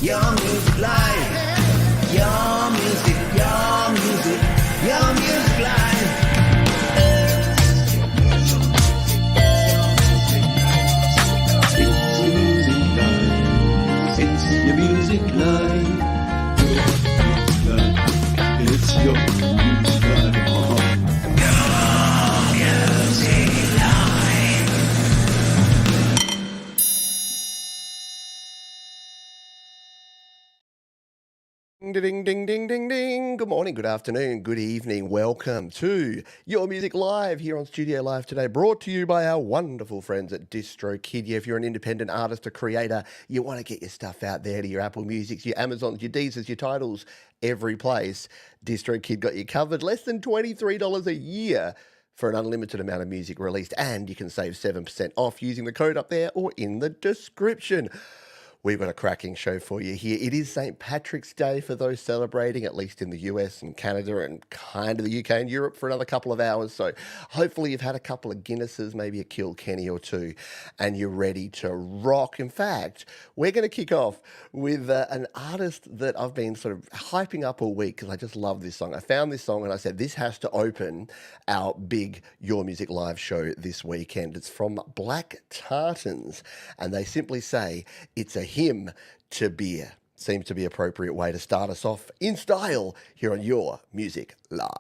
your music live. Your music, your music, your music live. It's your music live. It's your music live. Ding, ding, ding, ding, ding. Good morning, good afternoon, good evening. Welcome to Your Music Live here on Studio Live today, brought to you by our wonderful friends at DistroKid. Yeah, if you're an independent artist or creator, you want to get your stuff out there to your Apple Musics, your Amazons, your Deezers, your Tidals, every place. DistroKid got you covered. Less than $23 a year for an unlimited amount of music released, and you can save 7% off using the code up there or in the description. We've got a cracking show for you here. It is St. Patrick's Day for those celebrating, at least in the US and Canada and kind of the UK and Europe for another couple of hours. So hopefully you've had a couple of Guinnesses, maybe a Kilkenny or two, and you're ready to rock. In fact, we're going to kick off with an artist that I've been sort of hyping up all week because I just love this song. I found this song and I said, this has to open our big Your Music Live show this weekend. It's from Black Tartans, and they simply say, it's a hymn to beer. Seems to be an appropriate way to start us off in style here on Your Music Live.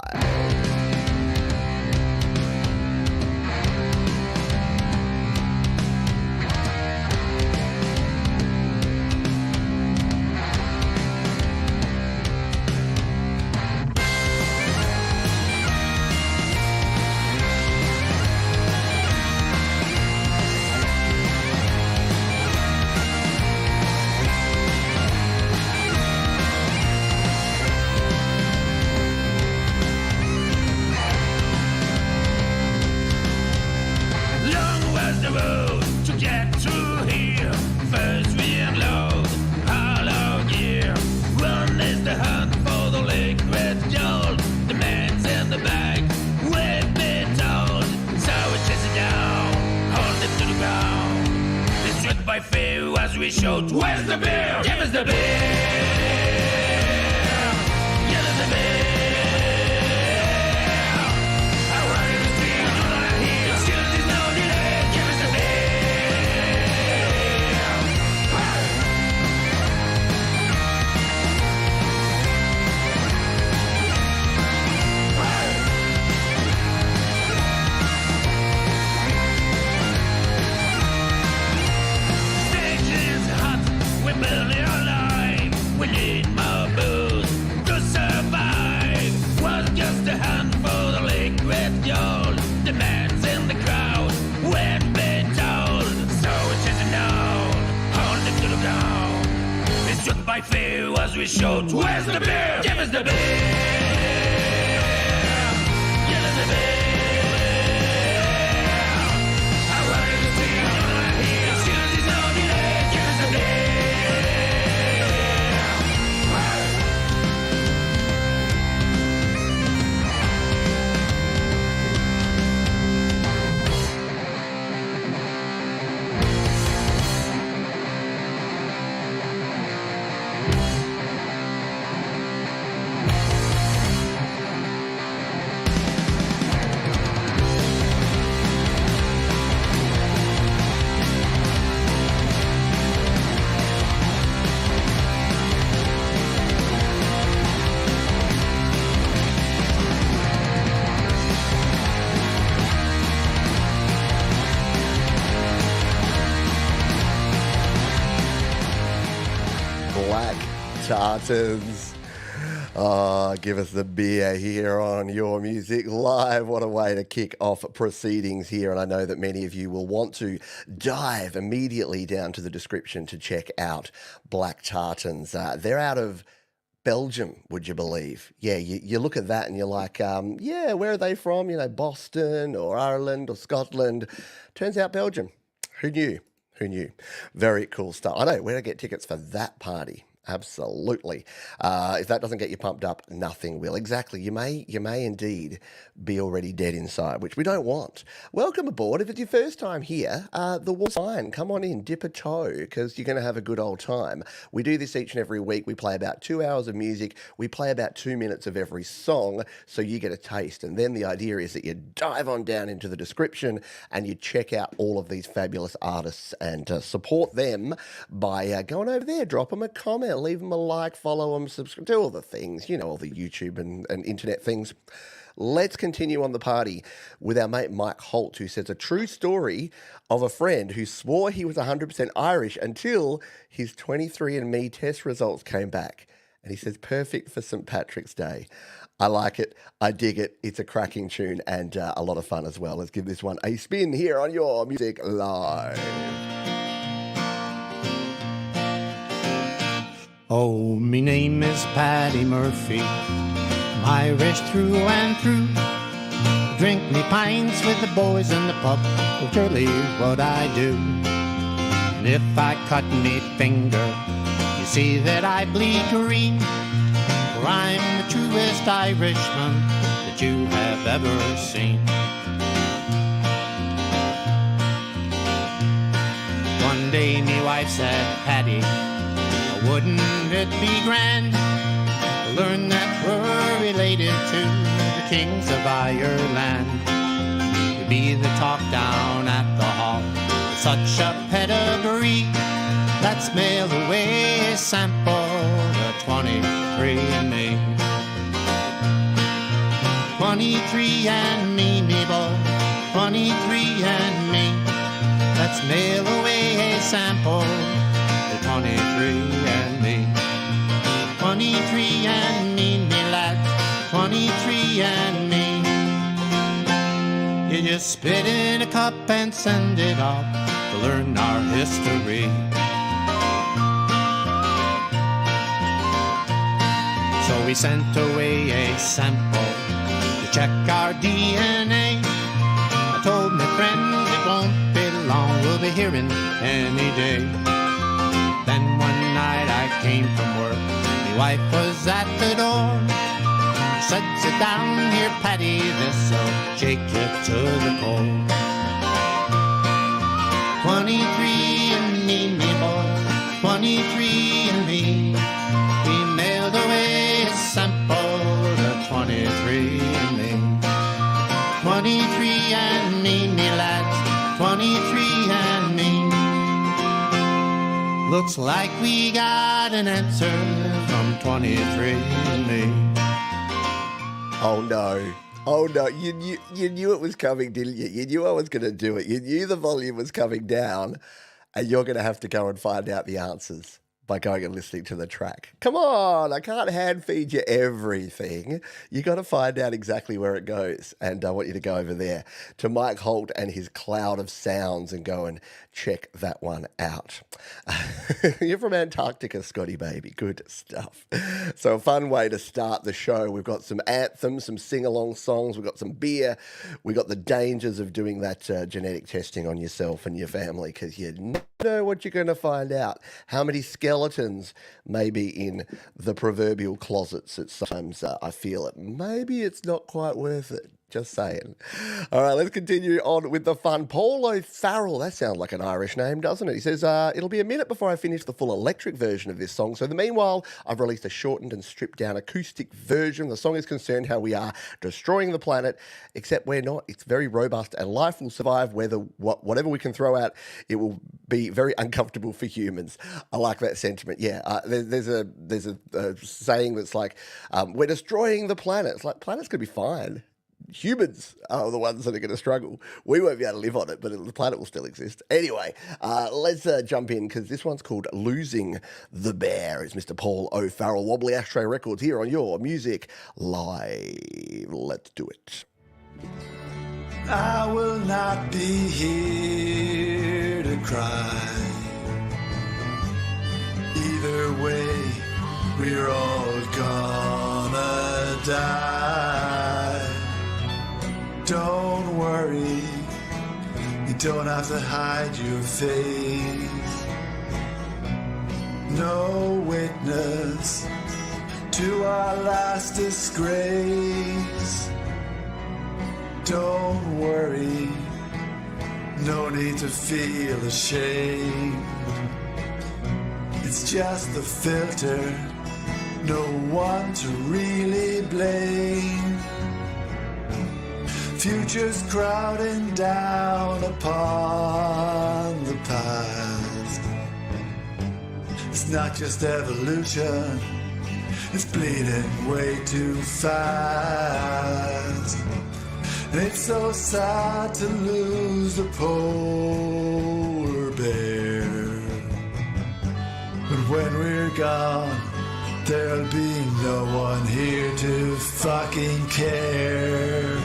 Where's the beer? Give us the beer. Give us the beer. I want you to see, I do not hear. Still there's no delay. Give us the we're barely alive. We need more booze to survive. Was just a handful of liquid gold. The man's in the crowd when they told. So it isn't known. Hold it to the ground. It's struck by fear as we shout. Where's the beer? Give us the beer. Give us the beer. I want you to see, I do not hear. Still there's no delay. Give us the beer. Tartans. Oh, give us the beer here on Your Music Live. What a way to kick off proceedings here. And I know that many of you will want to dive immediately down to the description to check out Black Tartans. They're out of Belgium, would you believe? Yeah, you look at that and you're like, yeah, where are they from? You know, Boston or Ireland or Scotland. Turns out Belgium. Who knew? Who knew? Very cool stuff. I know, where do I get tickets for that party? Absolutely. If that doesn't get you pumped up, nothing will. Exactly. You may indeed be already dead inside, which we don't want. Welcome aboard. If it's your first time here, the war's fine. Come on in, dip a toe, because you're going to have a good old time. We do this each and every week. We play about 2 hours of music. We play about 2 minutes of every song, so you get a taste. And then the idea is that you dive on down into the description and you check out all of these fabulous artists and support them by going over there, drop them a comment, leave them a like, follow them, subscribe, do all the things, you know, all the YouTube and internet things. Let's continue on the party with our mate Mike Holt, who says a true story of a friend who swore he was 100% Irish until his 23andMe test results came back. And he says, perfect for St. Patrick's Day. I like it. I dig it. It's a cracking tune and a lot of fun as well. Let's give this one a spin here on Your Music Live. Oh, me name is Paddy Murphy. I'm Irish through and through. Drink me pints with the boys in the pub. Well, surely what I do. And if I cut me finger, you see that I bleed green. For I'm the truest Irishman that you have ever seen. One day me wife said, Paddy, wouldn't it be grand to learn that we're related to the kings of Ireland? To be the talk down at the hall with such a pedigree. Let's mail away a sample of 23andMe. 23andMe, me boy, 23andMe. Let's mail away a sample of 23andMe. 23andMe, me lad, 23andMe. You just spit in a cup and send it off to learn our history. So we sent away a sample to check our DNA. I told my friends it won't be long, we'll be hearing any day. Then one night I came from work, my wife was at the door. She said, sit down here, Paddy, this'll shake you to the core. 23andMe, me boy, 23andMe. We mailed away a sample of 23andMe. 23andMe, me lads, 23andMe. Looks like we got an answer from 23andMe. Oh no. Oh no, you knew it was coming, didn't you? You knew I was going to do it. You knew the volume was coming down and you're going to have to go and find out the answers by going and listening to the track. Come on, I can't hand feed you everything. You got to find out exactly where it goes. And I want you to go over there to Mike Holt and his cloud of sounds and go and check that one out. You're from Antarctica, Scotty baby. Good stuff. So a fun way to start the show. We've got some anthems, some sing-along songs. We've got some beer. We've got the dangers of doing that genetic testing on yourself and your family because you know what you're going to find out. How many skeletons may be in the proverbial closets at times. I feel it. Maybe it's not quite worth it. Just saying. All right, let's continue on with the fun. Paul O'Farrell, that sounds like an Irish name, doesn't it? He says, it'll be a minute before I finish the full electric version of this song. So in the meanwhile, I've released a shortened and stripped down acoustic version. The song is concerned how we are destroying the planet, except we're not. It's very robust and life will survive whatever we can throw out. It will be very uncomfortable for humans. I like that sentiment. Yeah, there's a saying that's like, we're destroying the planet. It's like, planet's going to be fine. Humans are the ones that are going to struggle. We won't be able to live on it, but the planet will still exist. Anyway, let's jump in because this one's called Losing the Bear. It's Mr. Paul O'Farrell, Wobbly Ashtray Records here on Your Music Live. Let's do it. I will not be here to cry. Either way, we're all gonna die. Don't worry, you don't have to hide your face. no witness to our last disgrace. Don't worry, no need to feel ashamed. It's just the filter, no one to really blame. Future's crowding down upon the past. It's not just evolution, it's bleeding way too fast. And it's so sad to lose the polar bear. But when we're gone, there'll be no one here to fucking care.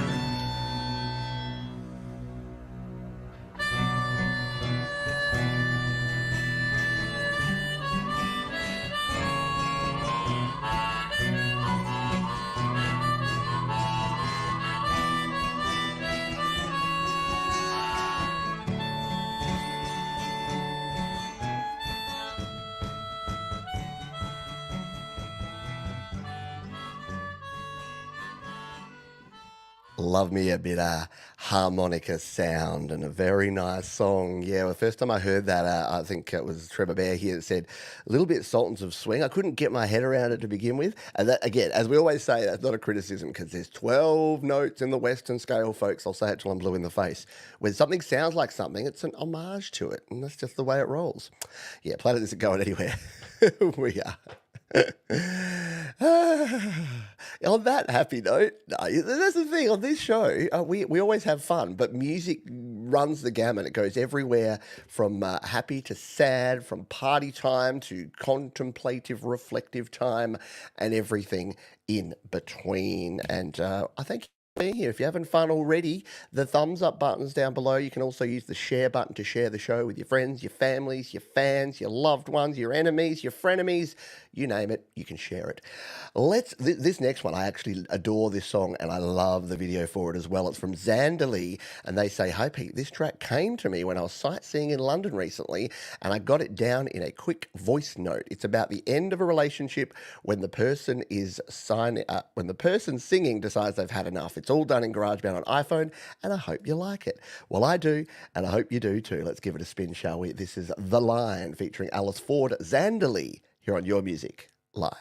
Love me a bit of harmonica sound and a very nice song. Yeah, well, the first time I heard that, I think it was Trevor Bear here that said, a little bit Sultans of Swing. I couldn't get my head around it to begin with. And that, again, as we always say, that's not a criticism because there's 12 notes in the Western scale, folks. I'll say it till I'm blue in the face. When something sounds like something, it's an homage to it. And that's just the way it rolls. Yeah, Planet isn't going anywhere. We are. On that happy note, no, that's the thing on this show. We always have fun, but music runs the gamut. It goes everywhere from happy to sad, from party time to contemplative, reflective time, and everything in between. And I thank you for being here. If you're having fun already, the thumbs up button's down below. You can also use the share button to share the show with your friends, your families, your fans, your loved ones, your enemies, your frenemies. You name it, you can share it. This next one, I actually adore this song and I love the video for it as well. It's from Xander, and they say, "Hi Pete, this track came to me when I was sightseeing in London recently and I got it down in a quick voice note. It's about the end of a relationship when the person singing decides they've had enough. It's all done in GarageBand on iPhone and I hope you like it." Well, I do, and I hope you do too. Let's give it a spin, shall we? This is The Line featuring Alice Ford, Xander here on Your Music Live.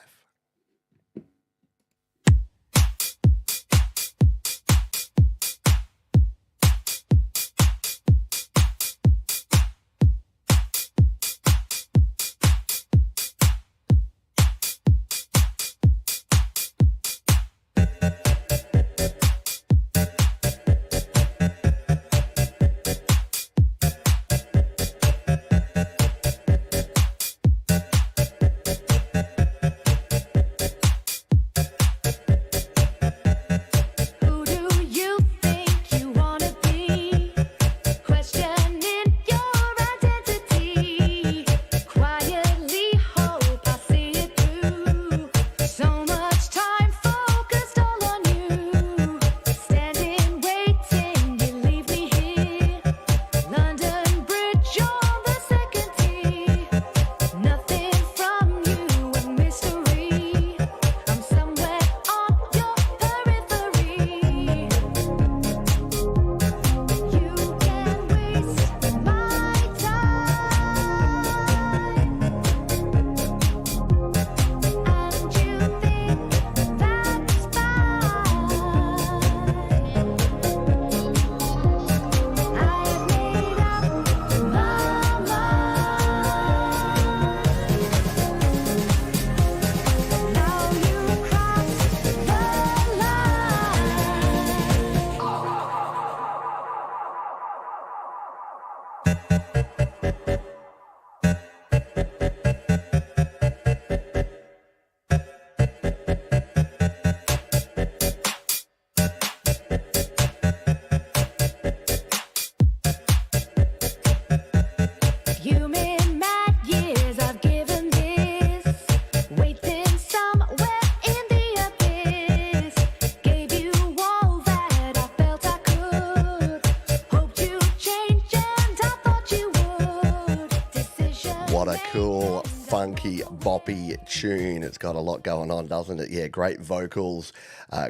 What a cool funky, boppy tune. It's got a lot going on, doesn't it? Yeah, great vocals,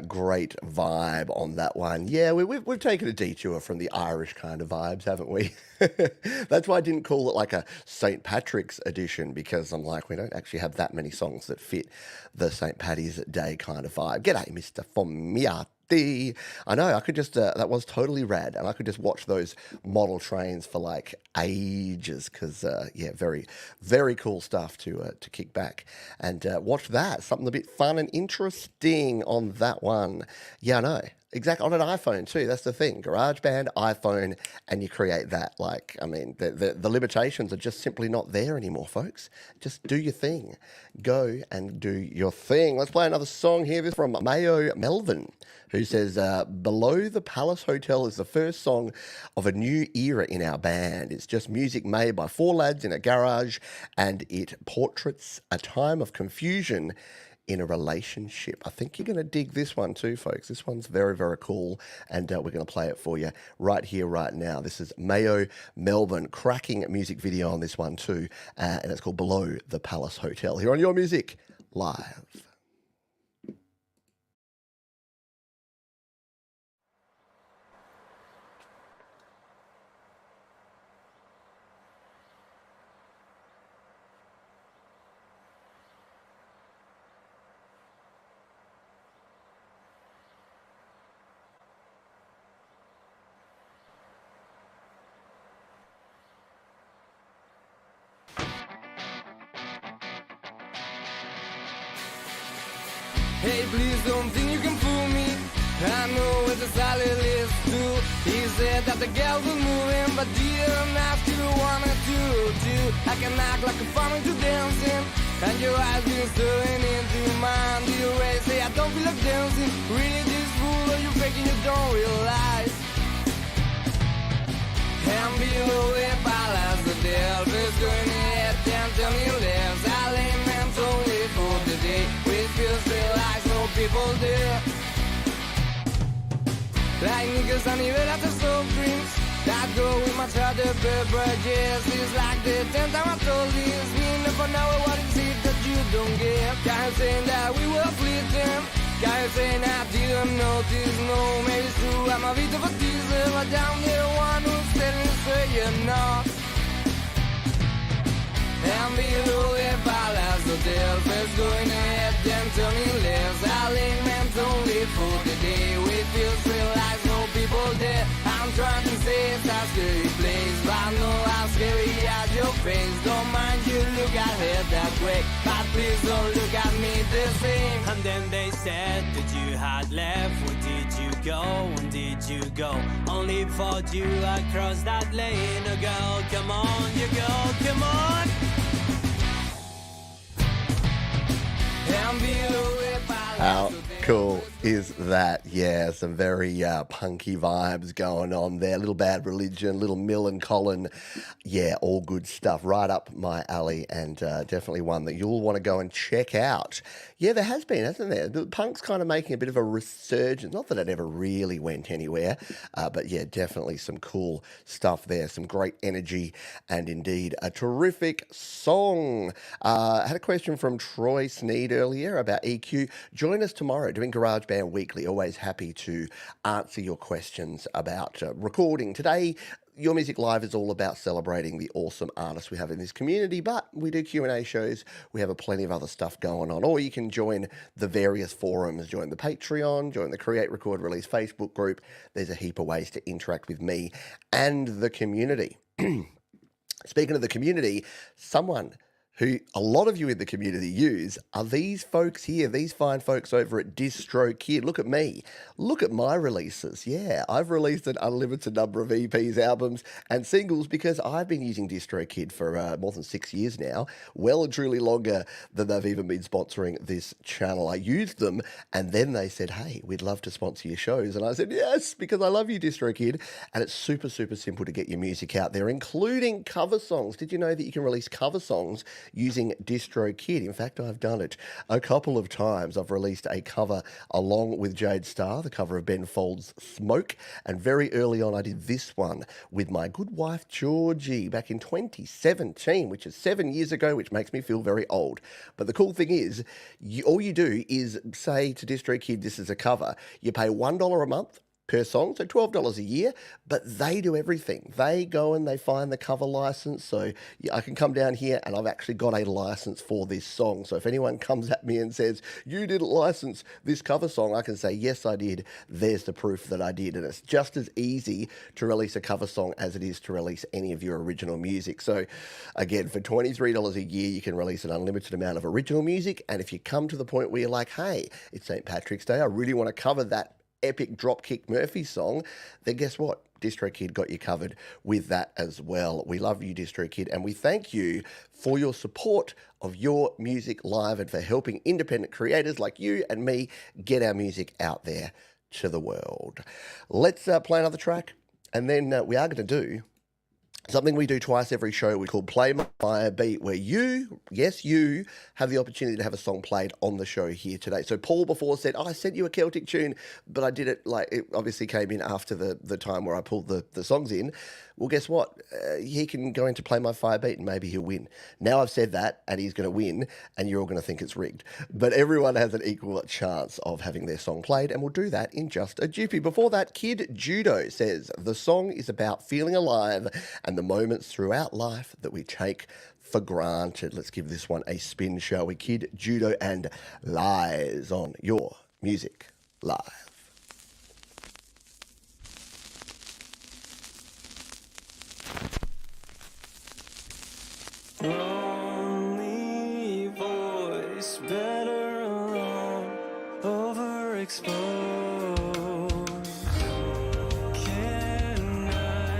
great vibe on that one. Yeah, we've taken a detour from the Irish kind of vibes, haven't we? That's why I didn't call it like a St. Patrick's edition, because I'm like, we don't actually have that many songs that fit the St. Paddy's Day kind of vibe. G'day, Mr. Formiati. I know, I could just, that was totally rad, and I could just watch those model trains for like ages, because, yeah, very, very cool stuff to kick back and watch that. Something a bit fun and interesting on that one. Yeah, I know. Exactly, on an iPhone too, that's the thing. GarageBand, iPhone, and you create that. Like, I mean, the limitations are just simply not there anymore, folks. Just do your thing. Go and do your thing. Let's play another song here. This is from Mayo Melvin, who says, Below the Palace Hotel is the first song of a new era in our band. It's just music made by four lads in a garage, and it portraits a time of confusion in a relationship. I think you're going to dig this one too, folks. This one's very, very cool, and we're going to play it for you right here, right now. This is Mayo Melvin, cracking music video on this one too, and it's called Below the Palace Hotel, here on Your Music Live. Hey, please don't think you can fool me. I know it's a solid list too. He said that the girls was moving, but didn't ask you wanted to do. I can act like a farmer to dancing, and your eyes been stirring into mine. Do you always say I don't feel like dancing? Really this fool, or you faking you don't realize? And below the palace, the Delphi's going ahead, dancing in lives. I lay mentally for the day. Feels real like no people do. Like niggas on even after soft drinks. That go with my charter beverages. It's like the 10th time I told this. Me never know what is it that you don't get. Guys saying that we were fleeting. Guys saying I didn't notice. No, maybe it's true. I'm a bit of a teaser, but I'm the one who's telling so you're not. And below the palace hotel, first going ahead, then turning left. I lay mentally for the day. We feel real like no people there. I'm trying to say it's a scary place, but I know how scary is your face. Don't mind you look at her that way, but please don't look at me the same. And then they said that you had left. Where did you go? When did you go? Only for you across that lane. Oh girl, come on, you girl, come on. How cool is that? Yeah, some very punky vibes going on there. Little Bad Religion, Little Mill and Colin. Yeah, all good stuff. Right up my alley, and definitely one that you'll want to go and check out. Yeah, there has been, hasn't there? The punk's kind of making a bit of a resurgence. Not that it ever really went anywhere, but yeah, definitely some cool stuff there. Some great energy, and indeed a terrific song. I had a question from Troy Sneed earlier about EQ. Join us tomorrow doing GarageBand Weekly. Always happy to answer your questions about recording. Today, Your Music Live is all about celebrating the awesome artists we have in this community, but we do Q&A shows. We have plenty of other stuff going on. Or you can join the various forums, join the Patreon, join the Create, Record, Release Facebook group. There's a heap of ways to interact with me and the community. Speaking of the community, someone who a lot of you in the community use are these folks here, these fine folks over at DistroKid. Look at me. Look at my releases. Yeah, I've released an unlimited number of EPs, albums, and singles because I've been using DistroKid for more than 6 years now, well and truly longer than they've even been sponsoring this channel. I used them, and then they said, hey, we'd love to sponsor your shows. And I said, yes, because I love you, DistroKid. And it's super, super simple to get your music out there, including cover songs. Did you know that you can release cover songs using DistroKid. In fact, I've done it a couple of times. I've released a cover along with Jade Starr, the cover of Ben Folds' Smoke, and very early on I did this one with my good wife Georgie back in 2017, which is 7 years ago, which makes me feel very old. But the cool thing is, all you do is say to DistroKid, this is a cover. You pay $1 a month per song, so $12 a year, but they do everything. They go and they find the cover license, so I can come down here and I've actually got a license for this song. So if anyone comes at me and says, you didn't license this cover song, I can say, yes, I did. There's the proof that I did. And it's just as easy to release a cover song as it is to release any of your original music. So again, for $23 a year, you can release an unlimited amount of original music. And if you come to the point where you're like, hey, it's St. Patrick's Day, I really want to cover that epic Dropkick Murphy song, then guess what? DistroKid got you covered with that as well. We love you, DistroKid, and we thank you for your support of Your Music Live and for helping independent creators like you and me get our music out there to the world. Let's play another track, and then we are going to do something we do twice every show. We call Play My Beat, where you, yes, you, have the opportunity to have a song played on the show here today. So Paul before said, I sent you a Celtic tune, but I did it, like, it obviously came in after the time where I pulled the songs in. Well, guess what? He can go into Play My Fire Beat and maybe he'll win. Now I've said that and he's going to win and you're all going to think it's rigged. But everyone has an equal chance of having their song played, and we'll do that in just a jiffy. Before that, Kid Judo says, the song is about feeling alive and the moments throughout life that we take for granted. Let's give this one a spin, shall we? Kid Judo and Lies on Your Music Live. Lonely voice, better alone, overexposed. Can I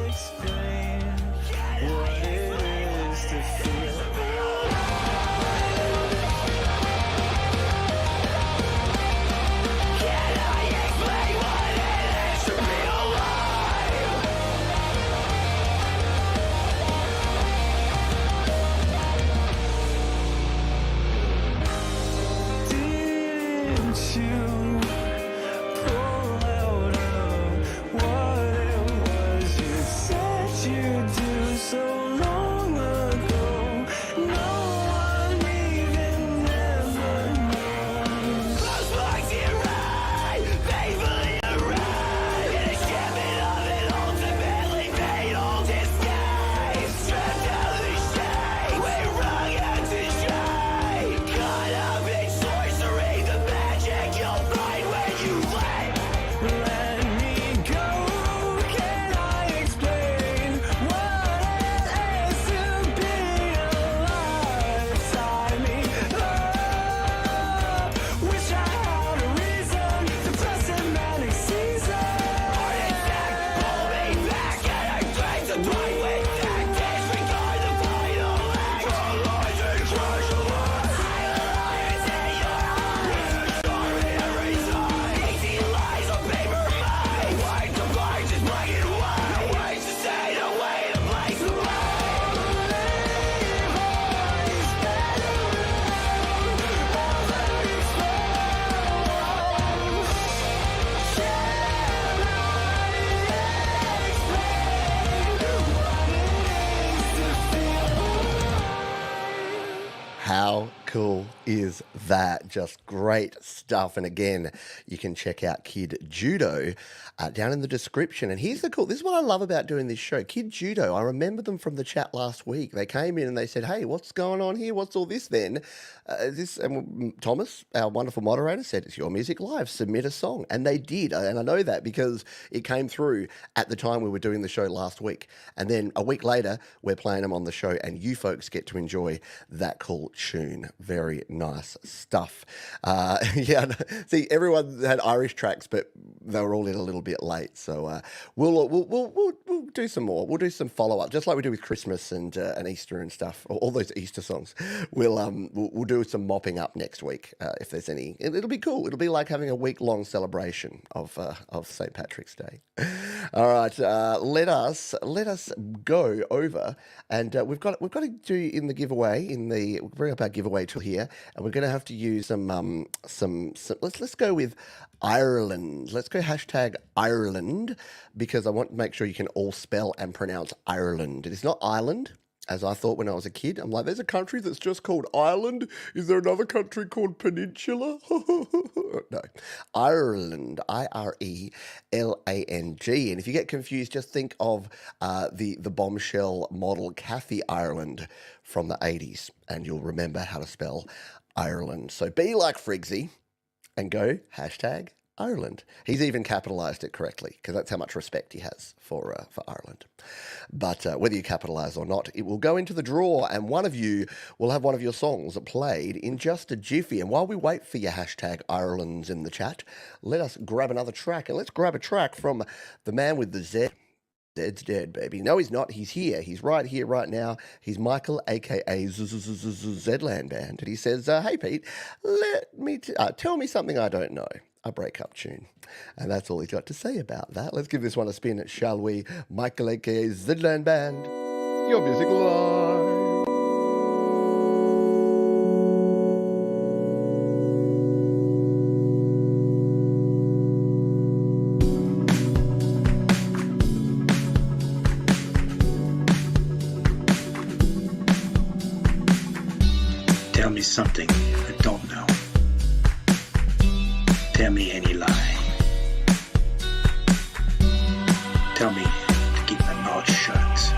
explain what it is to feel? Can I explain what it is to be alive? Didn't you pull out of what it was you said you'd do so long ago? No one even ever knows. Close my tear painfully arrived in a shipment of an ultimately fatal disguise. Stripped of the shade, we wrung out to shade. Caught up in sorcery, the magic you'll find when you let me go. Can I explain what it is to be alive inside me? Oh, wish I had a reason to press a manic season. Heart attack, pull me back, and I drag the right way back. Disregard the final act. Paralyzing crush of us. Highlights in your eyes. Charm in every side. Easy lies on paper mind. White to black, just black and white. No way to say, no way to place the How cool is that? Just great stuff. And again, you can check out Kid Judo down in the description. And here's the cool, this is what I love about doing this show. Kid Judo, I remember them from the chat last week. They came in and they said, hey, what's going on here? What's all this then? Thomas, our wonderful moderator, said, it's Your Music Live, submit a song. And they did. And I know that because it came through at the time we were doing the show last week. And then a week later, we're playing them on the show and you folks get to enjoy that cool tune. very nice stuff. Yeah, see, everyone had Irish tracks, but they were all in a little bit late. So we'll do some more. We'll do some follow up, just like we do with Christmas and Easter and stuff. All those Easter songs. We'll do some mopping up next week if there's any. It'll be cool. It'll be like having a week-long celebration of St. Patrick's Day. All right, let us go over, and we've got to do in the giveaway. We'll bring up our giveaway tool here, and we're going to have to use some. Let's go with Ireland. Let's go hashtag Ireland, because I want to make sure you can all spell and pronounce Ireland. It is not Ireland, as I thought when I was a kid. I'm like, there's a country that's just called Ireland. Is there another country called Peninsula? No. Ireland. Ireland. And if you get confused, just think of the bombshell model Kathy Ireland from the 80s, and you'll remember how to spell Ireland. So be like Frigsy and go hashtag Ireland. He's even capitalised it correctly, because that's how much respect he has for Ireland. But whether you capitalise or not, it will go into the draw, and one of you will have one of your songs played in just a jiffy. And while we wait for your hashtag Ireland's in the chat, let us grab another track, and let's grab a track from the man with the Z. Zed's dead, baby. No, he's not. He's here. He's right here, right now. He's Michael, a.k.a. Zland Band. And he says, hey, Pete, let me tell me something I don't know. A breakup tune. And that's all he's got to say about that. Let's give this one a spin, shall we? Michael, a.k.a. Zland Band. Your music live. Tell me something I don't know. Tell me any lie. Tell me to keep my mouth shut.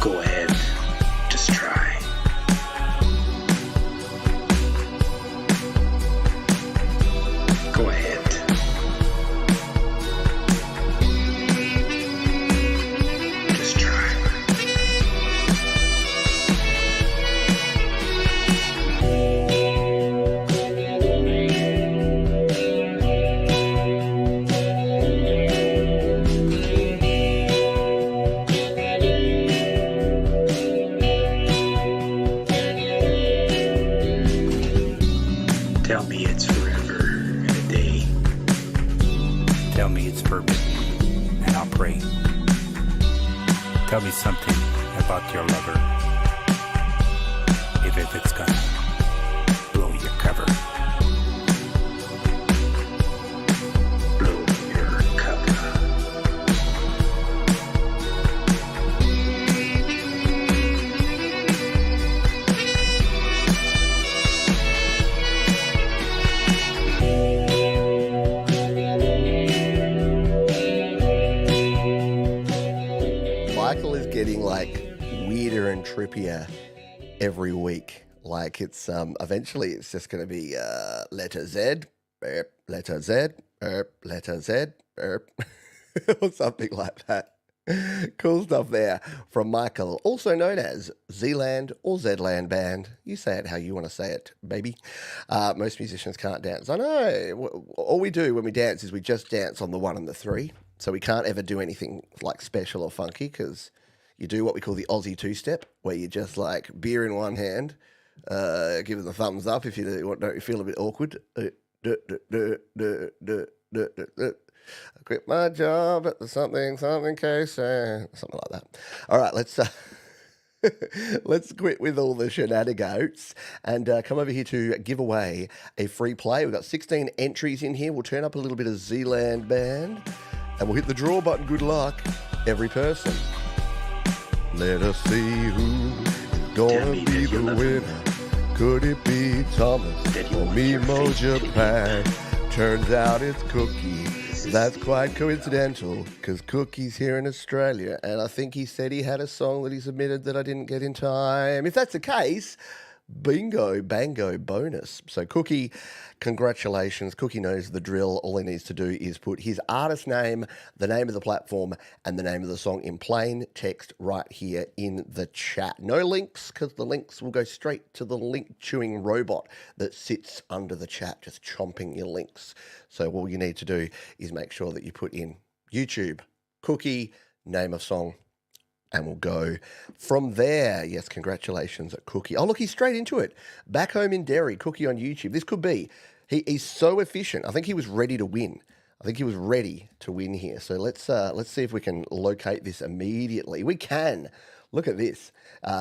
Go ahead, just try. Go ahead. Just try. Tell me it's forever and a day. Tell me it's forbidden and I'll pray. Tell me something about your lover. If it's gonna blow your cover. Blow your cover. Michael is getting like weirder and trippier every week. Like it's eventually it's just going to be letter Z, letter Z, letter Z, or something like that. Cool stuff there from Michael, also known as Zland or Zland Band. You say it how you want to say it, baby. Most musicians can't dance. I know. All we do when we dance is we just dance on the 1 and the 3. So we can't ever do anything like special or funky, because you do what we call the Aussie two-step, where you just like beer in one hand, give it the thumbs up if you don't feel a bit awkward. I quit my job at the something case, something like that. All right, let's quit with all the shenanigans and come over here to give away a free play. We've got 16 entries in here. We'll turn up a little bit of Zland Band, and we'll hit the draw button. Good luck, every person. Let us see who is gonna be the winner. Could it be Thomas or Mimo Japan? Turns out it's Cookie. That's quite coincidental, because Cookie's here in Australia, and I think he said he had a song that he submitted that I didn't get in time. If that's the case, bingo, bango bonus. So Cookie, congratulations. Cookie knows the drill. All he needs to do is put his artist name, the name of the platform, and the name of the song in plain text right here in the chat. No links, because the links will go straight to the link-chewing robot that sits under the chat, just chomping your links. So all you need to do is make sure that you put in YouTube, Cookie, name of song, and we'll go from there. Yes, congratulations at Cookie. Oh, look, he's straight into it. Back home in Derry, Cookie on YouTube. This could be. He's so efficient. I think he was ready to win. I think he was ready to win here. So let's see if we can locate this immediately. We can. Look at this.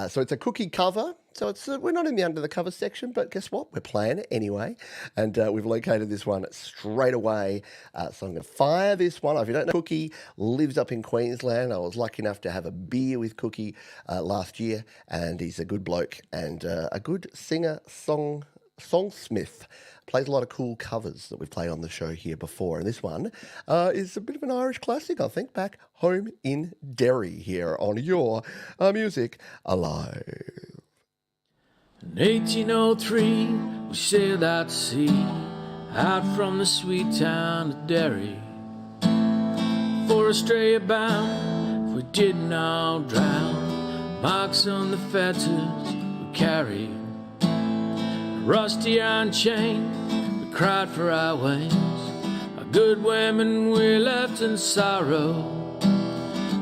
So it's a Cookie cover. So it's we're not in the under the cover section, but guess what? We're playing it anyway. And we've located this one straight away. So I'm going to fire this one. If you don't know, Cookie lives up in Queensland. I was lucky enough to have a beer with Cookie last year, and he's a good bloke and a good singer, songsmith. Plays a lot of cool covers that we've played on the show here before. And this one is a bit of an Irish classic, I think, back home in Derry here on Your Music Alive. In 1803, we sailed out to sea, out from the sweet town of Derry. For Australia bound, if we did not drown, marks on the fetters we carried. Rusty iron chain, we cried for our wings. Our good women we left in sorrow.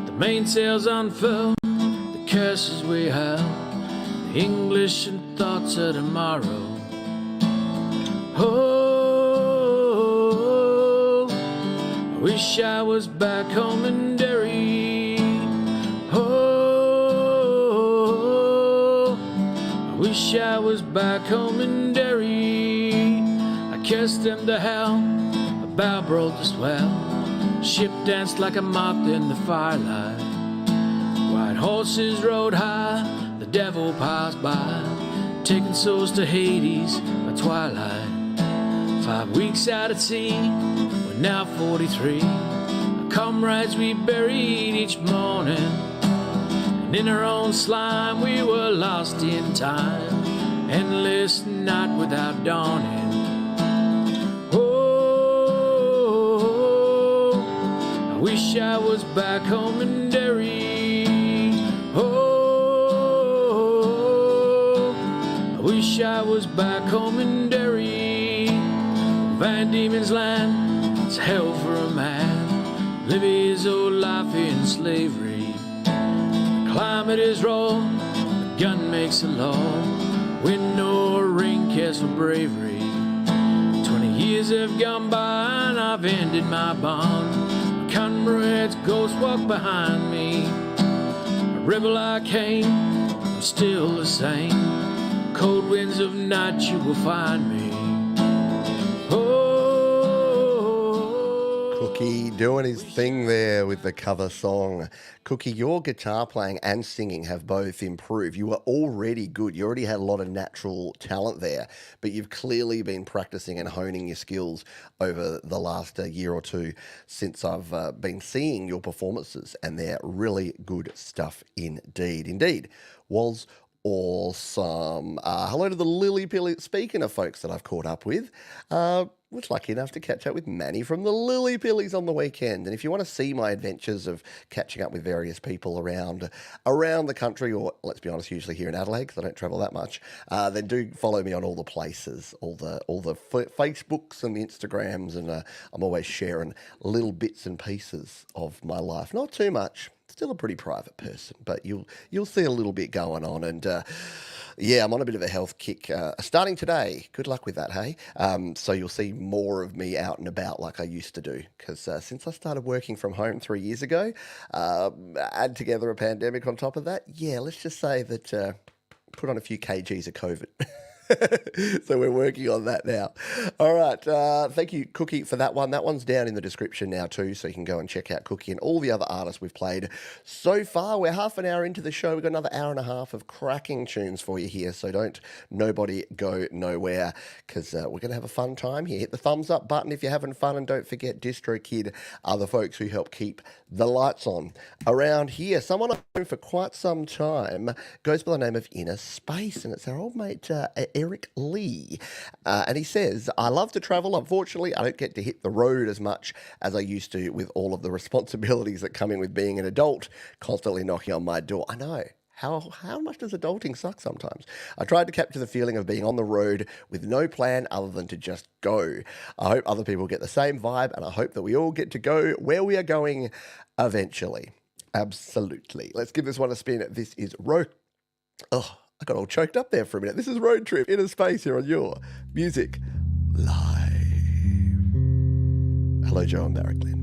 The mainsails unfurled, the curses we held, the English and thoughts of tomorrow. Oh, I wish I was back home in Derry. Oh, I wish I was back home in Derry. I cursed them to hell, a bow broke the swell, ship danced like a moth in the firelight. White horses rode high, the devil passed by, taking souls to Hades by twilight. 5 weeks out at sea, we're now 43. Our comrades we buried each morning, and in our own slime we were lost in time. Endless night without dawning. Oh, I wish I was back home in Derry. Oh, I wish I was back home in Derry. Van Diemen's land, it's hell for a man. Live his old life in slavery. The climate is raw, the gun makes a law. Wind nor rain cares for bravery. 20 years have gone by and I've ended my bond. My comrade's ghost walk behind me. A rebel I came, I'm still the same. Cold winds of night you will find me. Cookie doing his thing there with the cover song. Cookie, your guitar playing and singing have both improved. You were already good. You already had a lot of natural talent there, but you've clearly been practicing and honing your skills over the last year or two since I've been seeing your performances, and they're really good stuff indeed. Indeed, was awesome. Hello to the Lily Pillies. Speaking of folks that I've caught up with, was lucky enough to catch up with Manny from the Lily Pillies on the weekend. And if you want to see my adventures of catching up with various people around the country, or let's be honest, usually here in Adelaide, because I don't travel that much, then do follow me on all the places, all the Facebooks and the Instagrams, and I'm always sharing little bits and pieces of my life. Not too much. Still a pretty private person, but you'll see a little bit going on. And yeah, I'm on a bit of a health kick starting today. Good luck with that, hey? So you'll see more of me out and about like I used to do, because since I started working from home 3 years ago, add together a pandemic on top of that, yeah, let's just say that put on a few kgs of COVID. So we're working on that now. All right. Thank you, Cookie, for that one. That one's down in the description now too, so you can go and check out Cookie and all the other artists we've played so far. We're half an hour into the show. We've got another hour and a half of cracking tunes for you here, so don't nobody go nowhere, because we're going to have a fun time here. Hit the thumbs up button if you're having fun, and don't forget DistroKid are the folks who help keep the lights on around here. Someone I've known for quite some time goes by the name of Inner Space, and it's our old mate Eric Lee. And he says, I love to travel. Unfortunately, I don't get to hit the road as much as I used to with all of the responsibilities that come in with being an adult, constantly knocking on my door. I know. How much does adulting suck sometimes? I tried to capture the feeling of being on the road with no plan other than to just go. I hope other people get the same vibe, and I hope that we all get to go where we are going eventually. Absolutely. Let's give this one a spin. This is Road. Oh, I got all choked up there for a minute. This is Road Trip, Inner Space here on Your Music Live. Hello, Joe and Barracklin.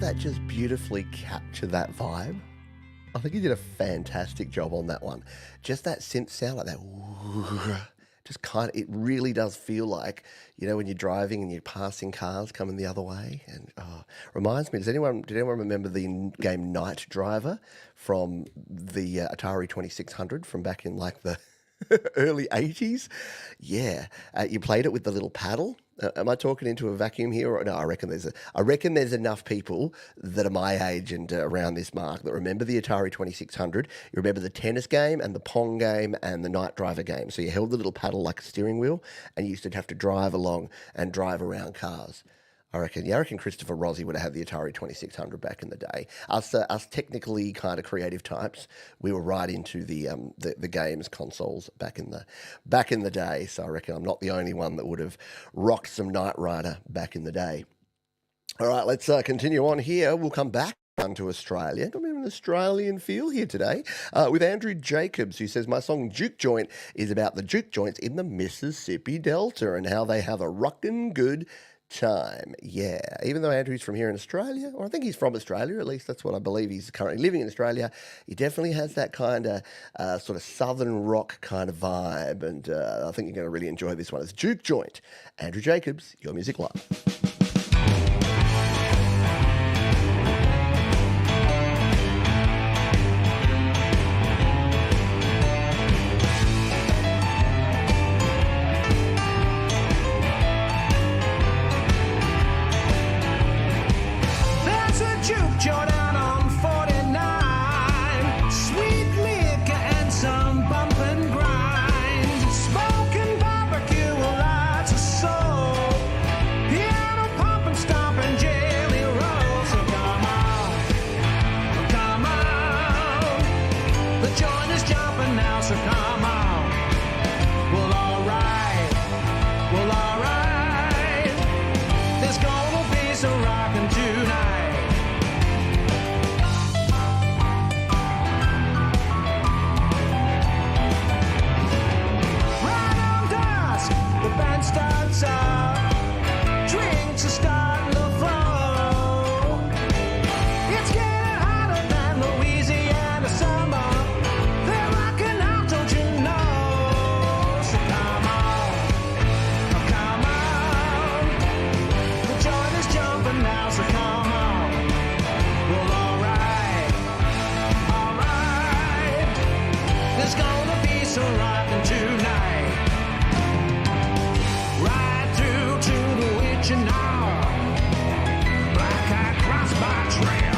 That just beautifully capture that vibe. I think he did a fantastic job on that one. Just that synth sound, like that, just kind of, it really does feel like, you know, when you're driving and you're passing cars coming the other way. And reminds me, did anyone remember the game Night Driver from the Atari 2600 from back in like the early 80s? Yeah, you played it with the little paddle. Am I talking into a vacuum here? Or, no, I reckon there's enough people that are my age and around this mark that remember the Atari 2600. You remember the tennis game and the Pong game and the Night Driver game. So you held the little paddle like a steering wheel and you used to have to drive along and drive around cars. I reckon Christopher Rossi would have had the Atari 2600 back in the day. Us technically kind of creative types, we were right into the games consoles back in the day. So I reckon I'm not the only one that would have rocked some Knight Rider back in the day. All right, let's continue on here. We'll come back to Australia. Got an Australian feel here today with Andrew Jacobs, who says, my song Juke Joint is about the juke joints in the Mississippi Delta and how they have a rockin' good time. Yeah, even though Andrew's from here in Australia, or I think he's from Australia, at least that's what I believe, he's currently living in Australia, he definitely has that kind of sort of southern rock kind of vibe, and I think you're going to really enjoy this one. It's Juke Joint. Andrew Jacobs, Your Music Live. rocking tonight. Right on dusk, the band starts up. Drinks are starting to flow. It's getting hotter than Louisiana summer. They're rocking out, don't you know? So come on, come on. The joint is jumping now, so come on. Well, alright. There's gonna be some rocking tonight. Right through to the witching hour. Black Cat Crossbar Trail.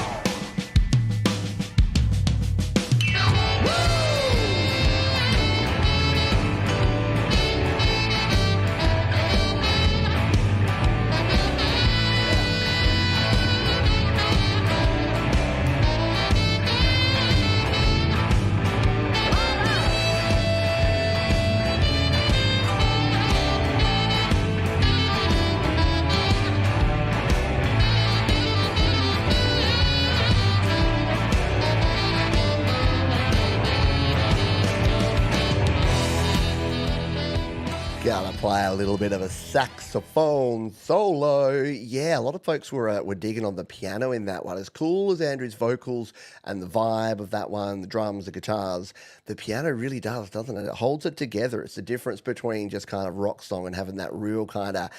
Gonna play a little bit of a saxophone solo. Yeah, a lot of folks were digging on the piano in that one. As cool as Andrew's vocals and the vibe of that one, the drums, the guitars, the piano really does, doesn't it? It holds it together. It's the difference between just kind of rock song and having that real kind of,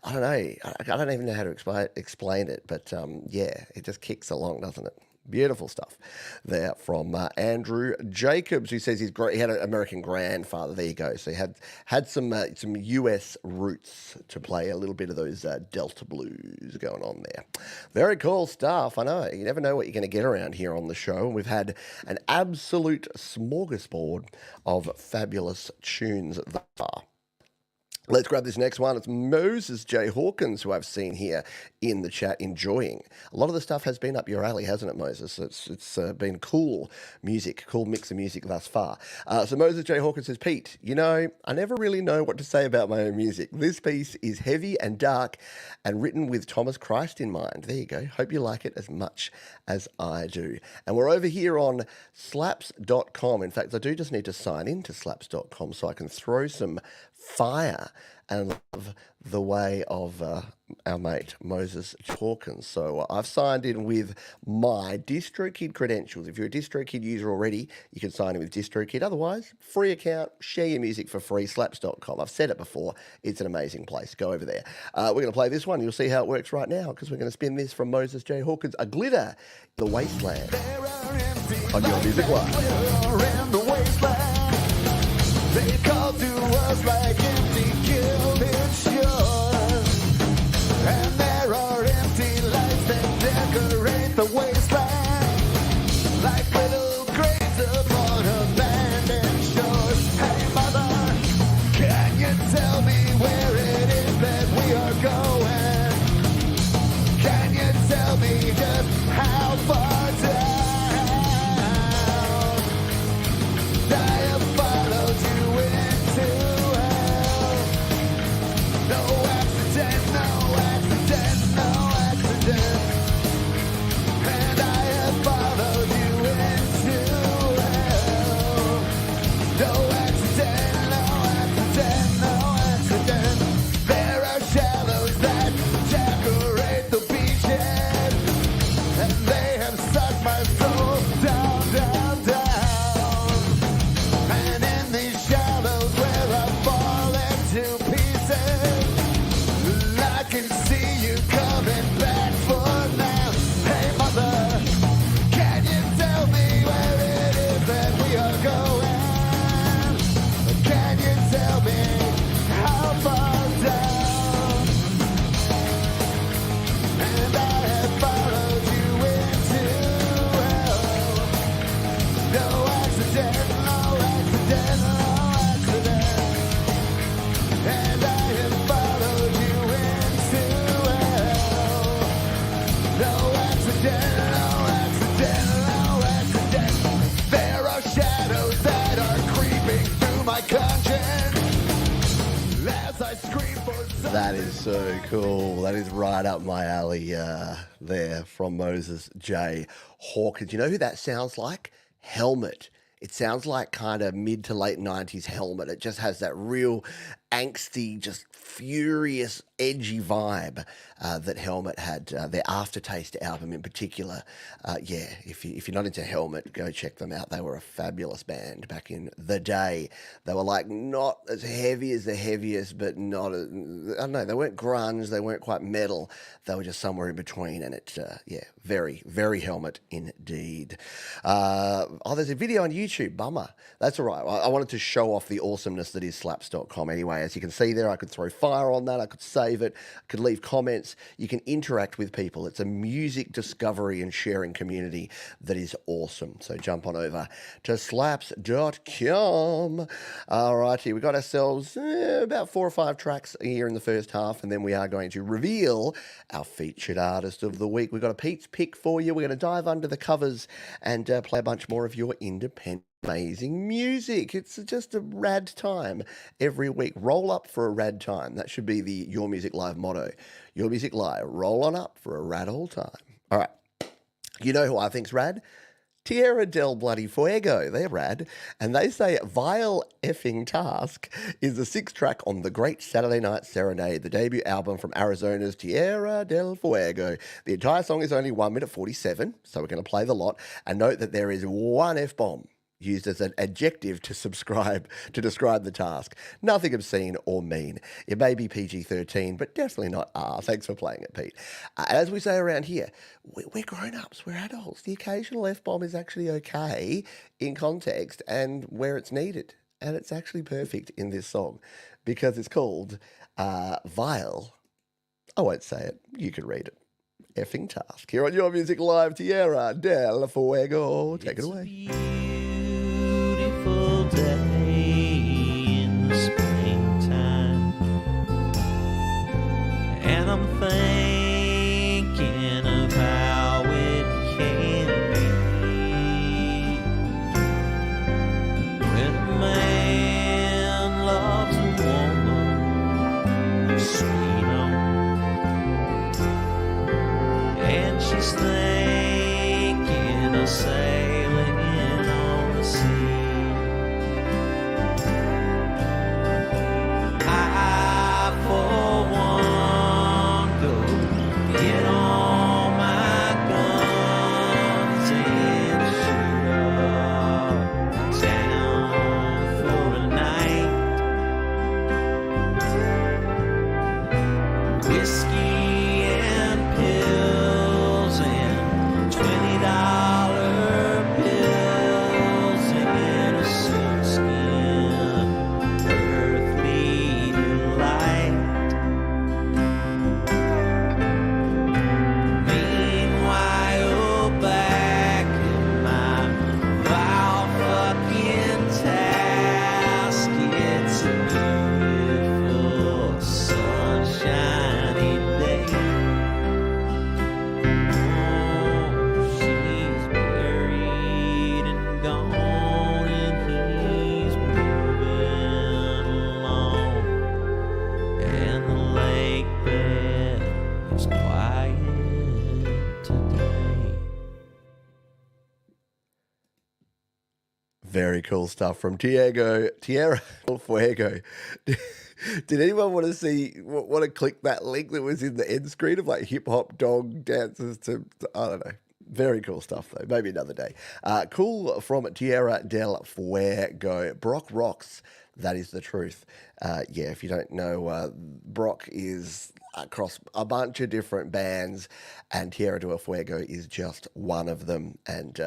I don't know, I don't even know how to explain it, but yeah, it just kicks along, doesn't it? Beautiful stuff there from Andrew Jacobs, who says he had an American grandfather. There you go. So he had some US roots to play a little bit of those Delta blues going on there. Very cool stuff. I know. You never know what you're going to get around here on the show. We've had an absolute smorgasbord of fabulous tunes thus far. Let's grab this next one. It's Moses J. Hawkins, who I've seen here in the chat enjoying. A lot of the stuff has been up your alley, hasn't it, Moses? It's been cool music, cool mix of music thus far. So Moses J. Hawkins says, Pete, you know, I never really know what to say about my own music. This piece is heavy and dark and written with Thomas Christ in mind. There you go. Hope you like it as much as I do. And we're over here on slaps.com. In fact, I do just need to sign in to slaps.com so I can throw some fire and love the way of our mate Moses Hawkins. So I've signed in with my DistroKid credentials. If you're a DistroKid user already, you can sign in with DistroKid. Otherwise, free account, share your music for free, slaps.com. I've said it before. It's an amazing place. Go over there. We're going to play this one. You'll see how it works right now because we're going to spin this from Moses J. Hawkins, A Glitter, The Wasteland, on Your Music Live. They call to us like empty gilded shores, and there are empty lights that decorate the wasteland, like little graves upon abandoned shores. Hey mother, can you tell me where it is that we are going? Can you tell me just how far down? I scream for That is so cool. That is right up my alley there from Moses J. Hawkins. You know who that sounds like? Helmet. It sounds like kind of mid to late 90s Helmet. It just has that real angsty, just furious, edgy vibe that Helmet had. Their Aftertaste album in particular. Yeah, if you're not into Helmet, go check them out. They were a fabulous band back in the day. They were like not as heavy as the heaviest, but not, I don't know, they weren't grunge, they weren't quite metal. They were just somewhere in between, and it, yeah, very, very Helmet indeed. Oh, there's a video on YouTube, bummer. That's all right. I wanted to show off the awesomeness that is slaps.com anyway. As you can see there, I could throw fire on that, I could save it, I could leave comments. You can interact with people. It's a music discovery and sharing community that is awesome. So jump on over to slaps.com. All righty, we got ourselves about 4 or 5 tracks here in the first half, and then we are going to reveal our featured artist of the week. We've got a Pete's pick for you. We're going to dive under the covers and play a bunch more of your independent amazing music. It's just a rad time every week. Roll up for a rad time. That should be the Your Music Live motto. Your Music Live. Roll on up for a rad old time. All right. You know who I think's rad? Tiara del Bloody Fuego. They're rad. And they say Vile Effing Task is the 6th track on The Great Saturday Night Serenade, the debut album from Arizona's Tiara del Fuego. The entire song is only 1 minute 47, so we're going to play the lot. And note that there is one F-bomb used as an adjective to describe the task. Nothing obscene or mean. It may be PG-13, but definitely not R. Thanks for playing it, Pete. As we say around here, we're grown-ups, we're adults. The occasional F-bomb is actually okay in context and where it's needed. And it's actually perfect in this song because it's called Vile. I won't say it. You can read it. Effing Task. Here on Your Music Live, Tiara del Fuego. Take it away. Beautiful day in the springtime, and I'm thinking of how it can be when a man loves a woman, sweet on, and she's thinking of sailing on the sea. Very cool stuff from Tiara del Fuego. Did anyone want to click that link that was in the end screen of like hip hop dog dances to I don't know. Very cool stuff though. Maybe another day. Cool from Tiara del Fuego. Brock rocks. That is the truth. Yeah, if you don't know, Brock is across a bunch of different bands, and Tiara del Fuego is just one of them, and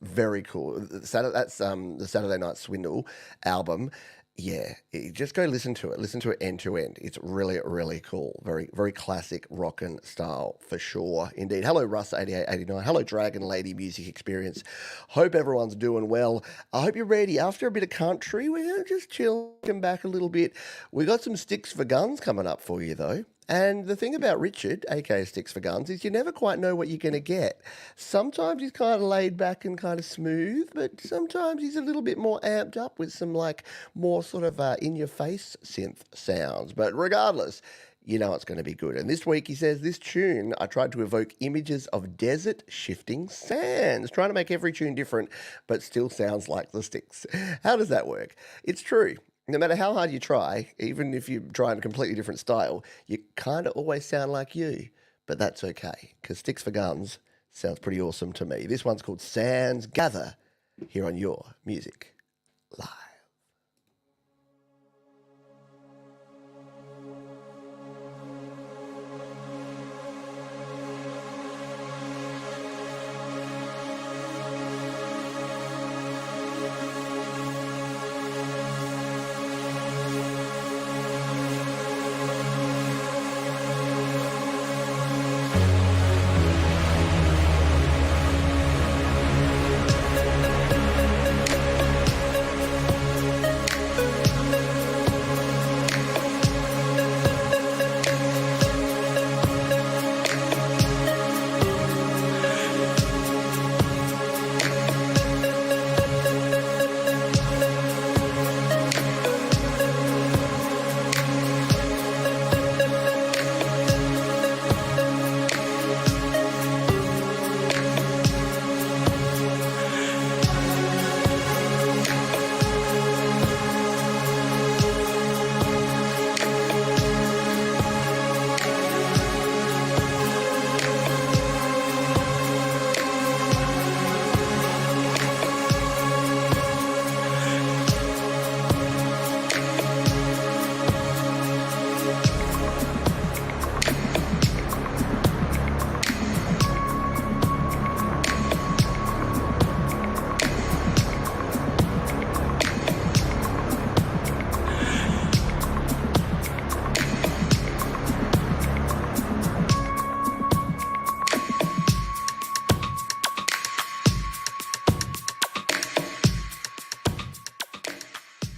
very cool. That's the Saturday Night Swindle album. Yeah, just go listen to it end to end. It's really, really cool. Very, very classic rockin' style for sure. Indeed. Hello, Russ 8889. Hello, Dragon Lady Music Experience. Hope everyone's doing well. I hope you're ready. After a bit of country, we're just chilling back a little bit. We got some Sticks for Guns coming up for you though. And the thing about Richard, aka Sticks for Guns, is you never quite know what you're going to get. Sometimes he's kind of laid back and kind of smooth, but sometimes he's a little bit more amped up with some like more sort of in-your-face synth sounds. But regardless, you know it's going to be good. And this week he says, this tune, I tried to evoke images of desert shifting sands, trying to make every tune different, but still sounds like the Sticks. How does that work? It's true. No matter how hard you try, even if you try in a completely different style, you kind of always sound like you. But that's okay, because Sticks for Guns sounds pretty awesome to me. This one's called Sands Gather, here on Your Music Live.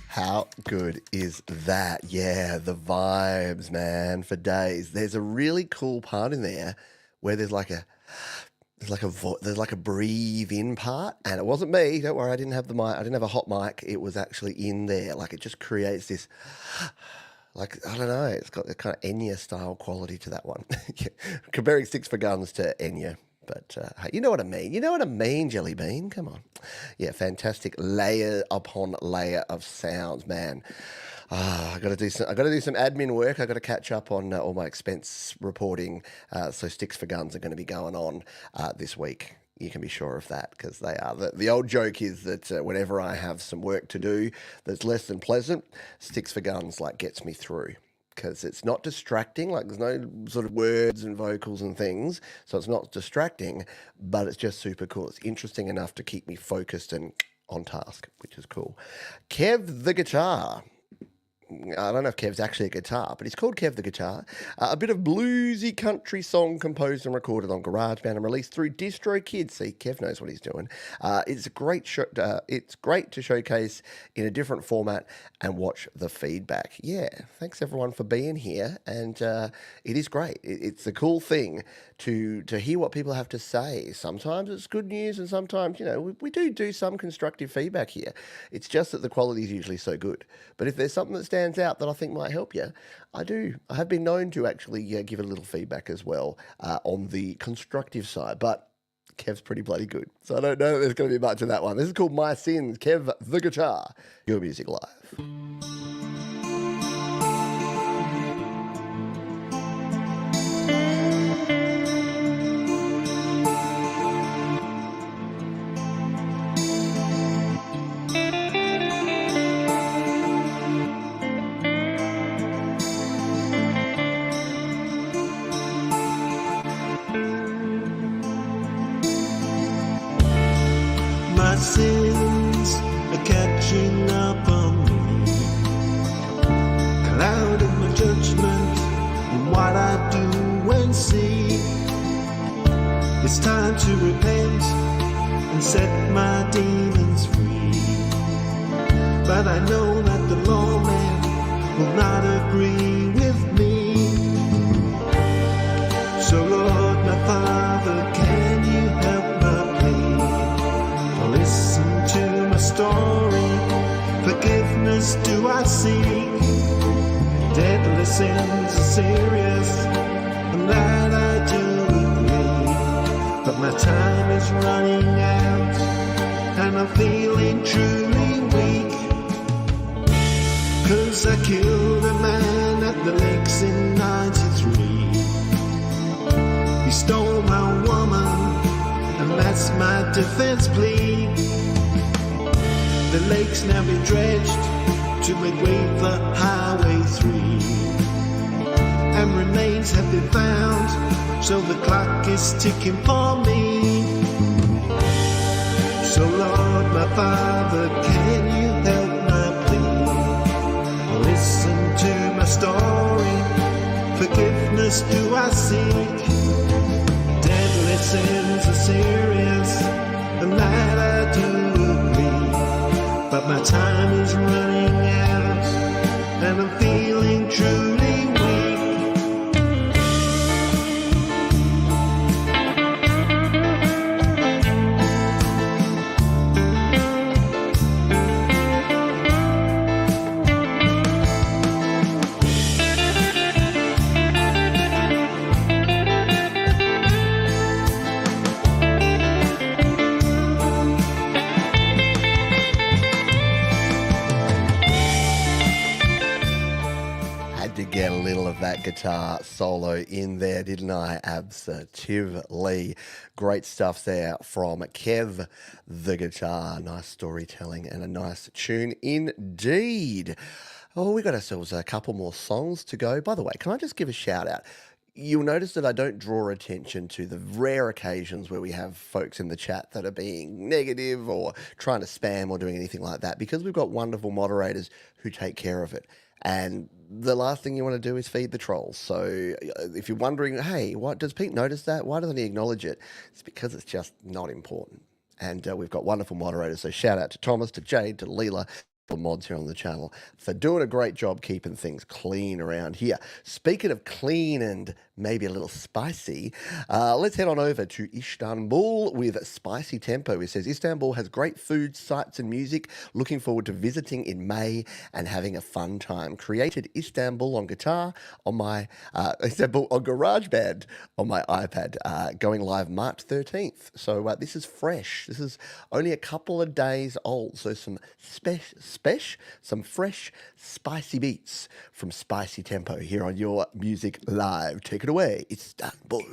How good is that? Yeah, the vibes, man, for days. There's a really cool part in there where there's like a breathe in part, and it wasn't me. Don't worry, I didn't have the mic. I didn't have a hot mic. It was actually in there. Like it just creates this, like I don't know. It's got the kind of Enya style quality to that one. Comparing Sticks for Guns to Enya. But you know what I mean. You know what I mean, Jelly Bean. Come on. Yeah, fantastic layer upon layer of sounds, man. I got to do some admin work. I got to catch up on all my expense reporting. So Sticks for Guns are going to be going on this week. You can be sure of that, because they are. The old joke is that whenever I have some work to do that's less than pleasant, Sticks for Guns like gets me through. Because it's not distracting, like there's no sort of words and vocals and things, so it's not distracting, but it's just super cool. It's interesting enough to keep me focused and on task, which is cool. Kev the Guitar. I don't know if Kev's actually a guitar, but he's called Kev the Guitar. A bit of bluesy country song composed and recorded on GarageBand and released through DistroKid. See, Kev knows what he's doing. It's a great it's great to showcase in a different format and watch the feedback. Yeah, thanks everyone for being here, and it is great. It's a cool thing to hear what people have to say. Sometimes it's good news, and sometimes, you know, we do some constructive feedback here. It's just that the quality is usually so good. But if there's something that stands out that I think might help you, I have been known to actually give a little feedback as well on the constructive side. But Kev's pretty bloody good, so I don't know that there's going to be much of that one. This is called My Sins, Kev the Guitar, Your Music Live. My sins are catching up on me, clouding my judgment on what I do and see. It's time to repent and set my demons free, but I know that the lawman will not agree with me. So Lord, my Father, can you help my plea? Listen to my story, forgiveness do I seek. Deadly sins are serious. my time is running out, and I'm feeling truly weak. 'Cause I killed a man at the lakes in '93. He stole my woman, and that's my defense plea. The lakes now be dredged to make way for Highway 3, and remains have been found, so the clock is ticking for me. So Lord, my Father, can you help my plea? Listen to my story, forgiveness do I seek. Deadly sins are serious, and that I do agree. But my time is running out, and I'm feeling truly weak. Get a little of that guitar solo in there, didn't I? Absolutely. Great stuff there from Kev the Guitar. Nice storytelling and a nice tune indeed. Oh, we got ourselves a couple more songs to go. By the way, can I just give a shout out? You'll notice that I don't draw attention to the rare occasions where we have folks in the chat that are being negative or trying to spam or doing anything like that, because we've got wonderful moderators who take care of it. And the last thing you want to do is feed the trolls. So if you're wondering, hey, what does Pete notice that? Why doesn't he acknowledge it? It's because it's just not important. And we've got wonderful moderators. So shout out to Thomas, to Jade, to Leela, the mods here on the channel for doing a great job keeping things clean around here. Speaking of clean and maybe a little spicy, let's head on over to Istanbul with Spicy Tempo. It says, Istanbul has great food, sights and music. Looking forward to visiting in May and having a fun time. Created Istanbul on guitar on my Istanbul on GarageBand on my iPad. Going live March 13th. So this is fresh. This is only a couple of days old. So some some fresh, spicy beats from Spicy Tempo here on Your Music Live. Take it away, Istanbul.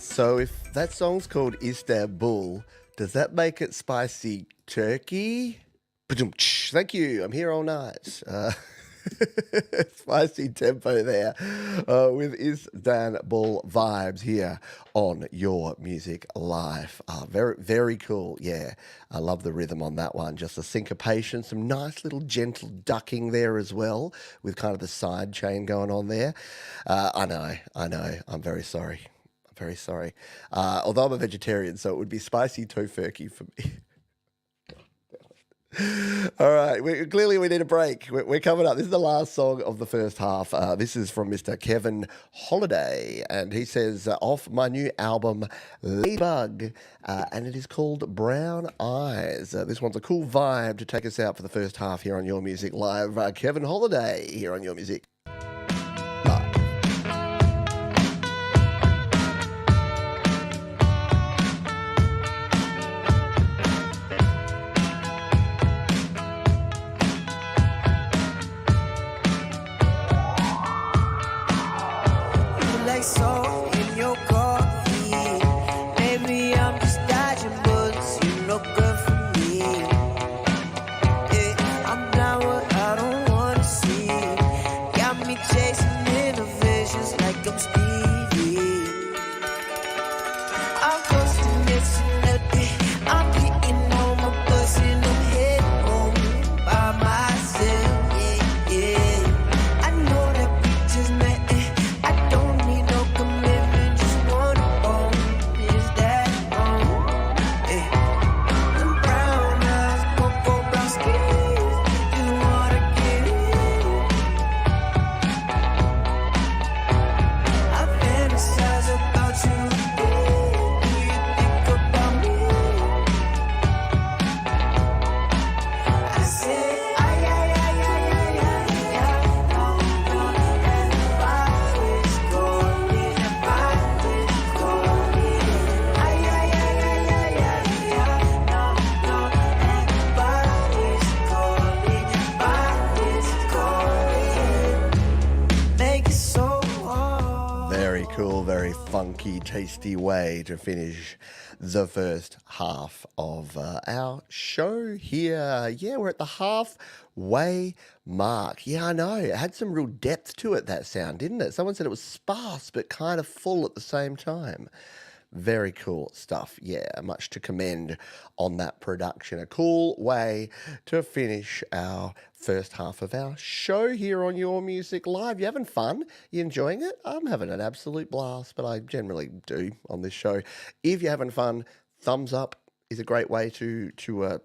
So if that song's called Istanbul, does that make it spicy turkey? Thank you. I'm here all night. Spicy tempo there with Istanbul vibes here on Your Music Live. Very, very cool. Yeah, I love the rhythm on that one. Just a syncopation, some nice little gentle ducking there as well with kind of the side chain going on there. I know. I'm very sorry. Very sorry. Although I'm a vegetarian, so it would be spicy tofurkey for me. All right, clearly we need a break. We're coming up. This is the last song of the first half. This is from Mr. Kevin Holiday, and he says, off my new album, Ladybug, and it is called Brown Eyes. This one's a cool vibe to take us out for the first half here on Your Music Live. Kevin Holiday here on Your Music Live. Salt in your coffee. Maybe I'm just dodging bullets. You look good for me. Yeah, I'm not what I don't wanna see. Got me chasing innovations like I'm Stevie. I'm coasting this nothing. I'm hitting on my bus and I'm heading home by myself. Yeah. I know that picture's met. Funky, tasty way to finish the first half of our show here. Yeah, we're at the halfway mark. Yeah, I know. It had some real depth to it, that sound, didn't it? Someone said it was sparse but kind of full at the same time. Very cool stuff. Yeah, much to commend on that production. A cool way to finish our first half of our show here on Your Music Live. You having fun? You enjoying it? I'm having an absolute blast, but I generally do on this show. If you're having fun, thumbs up is a great way to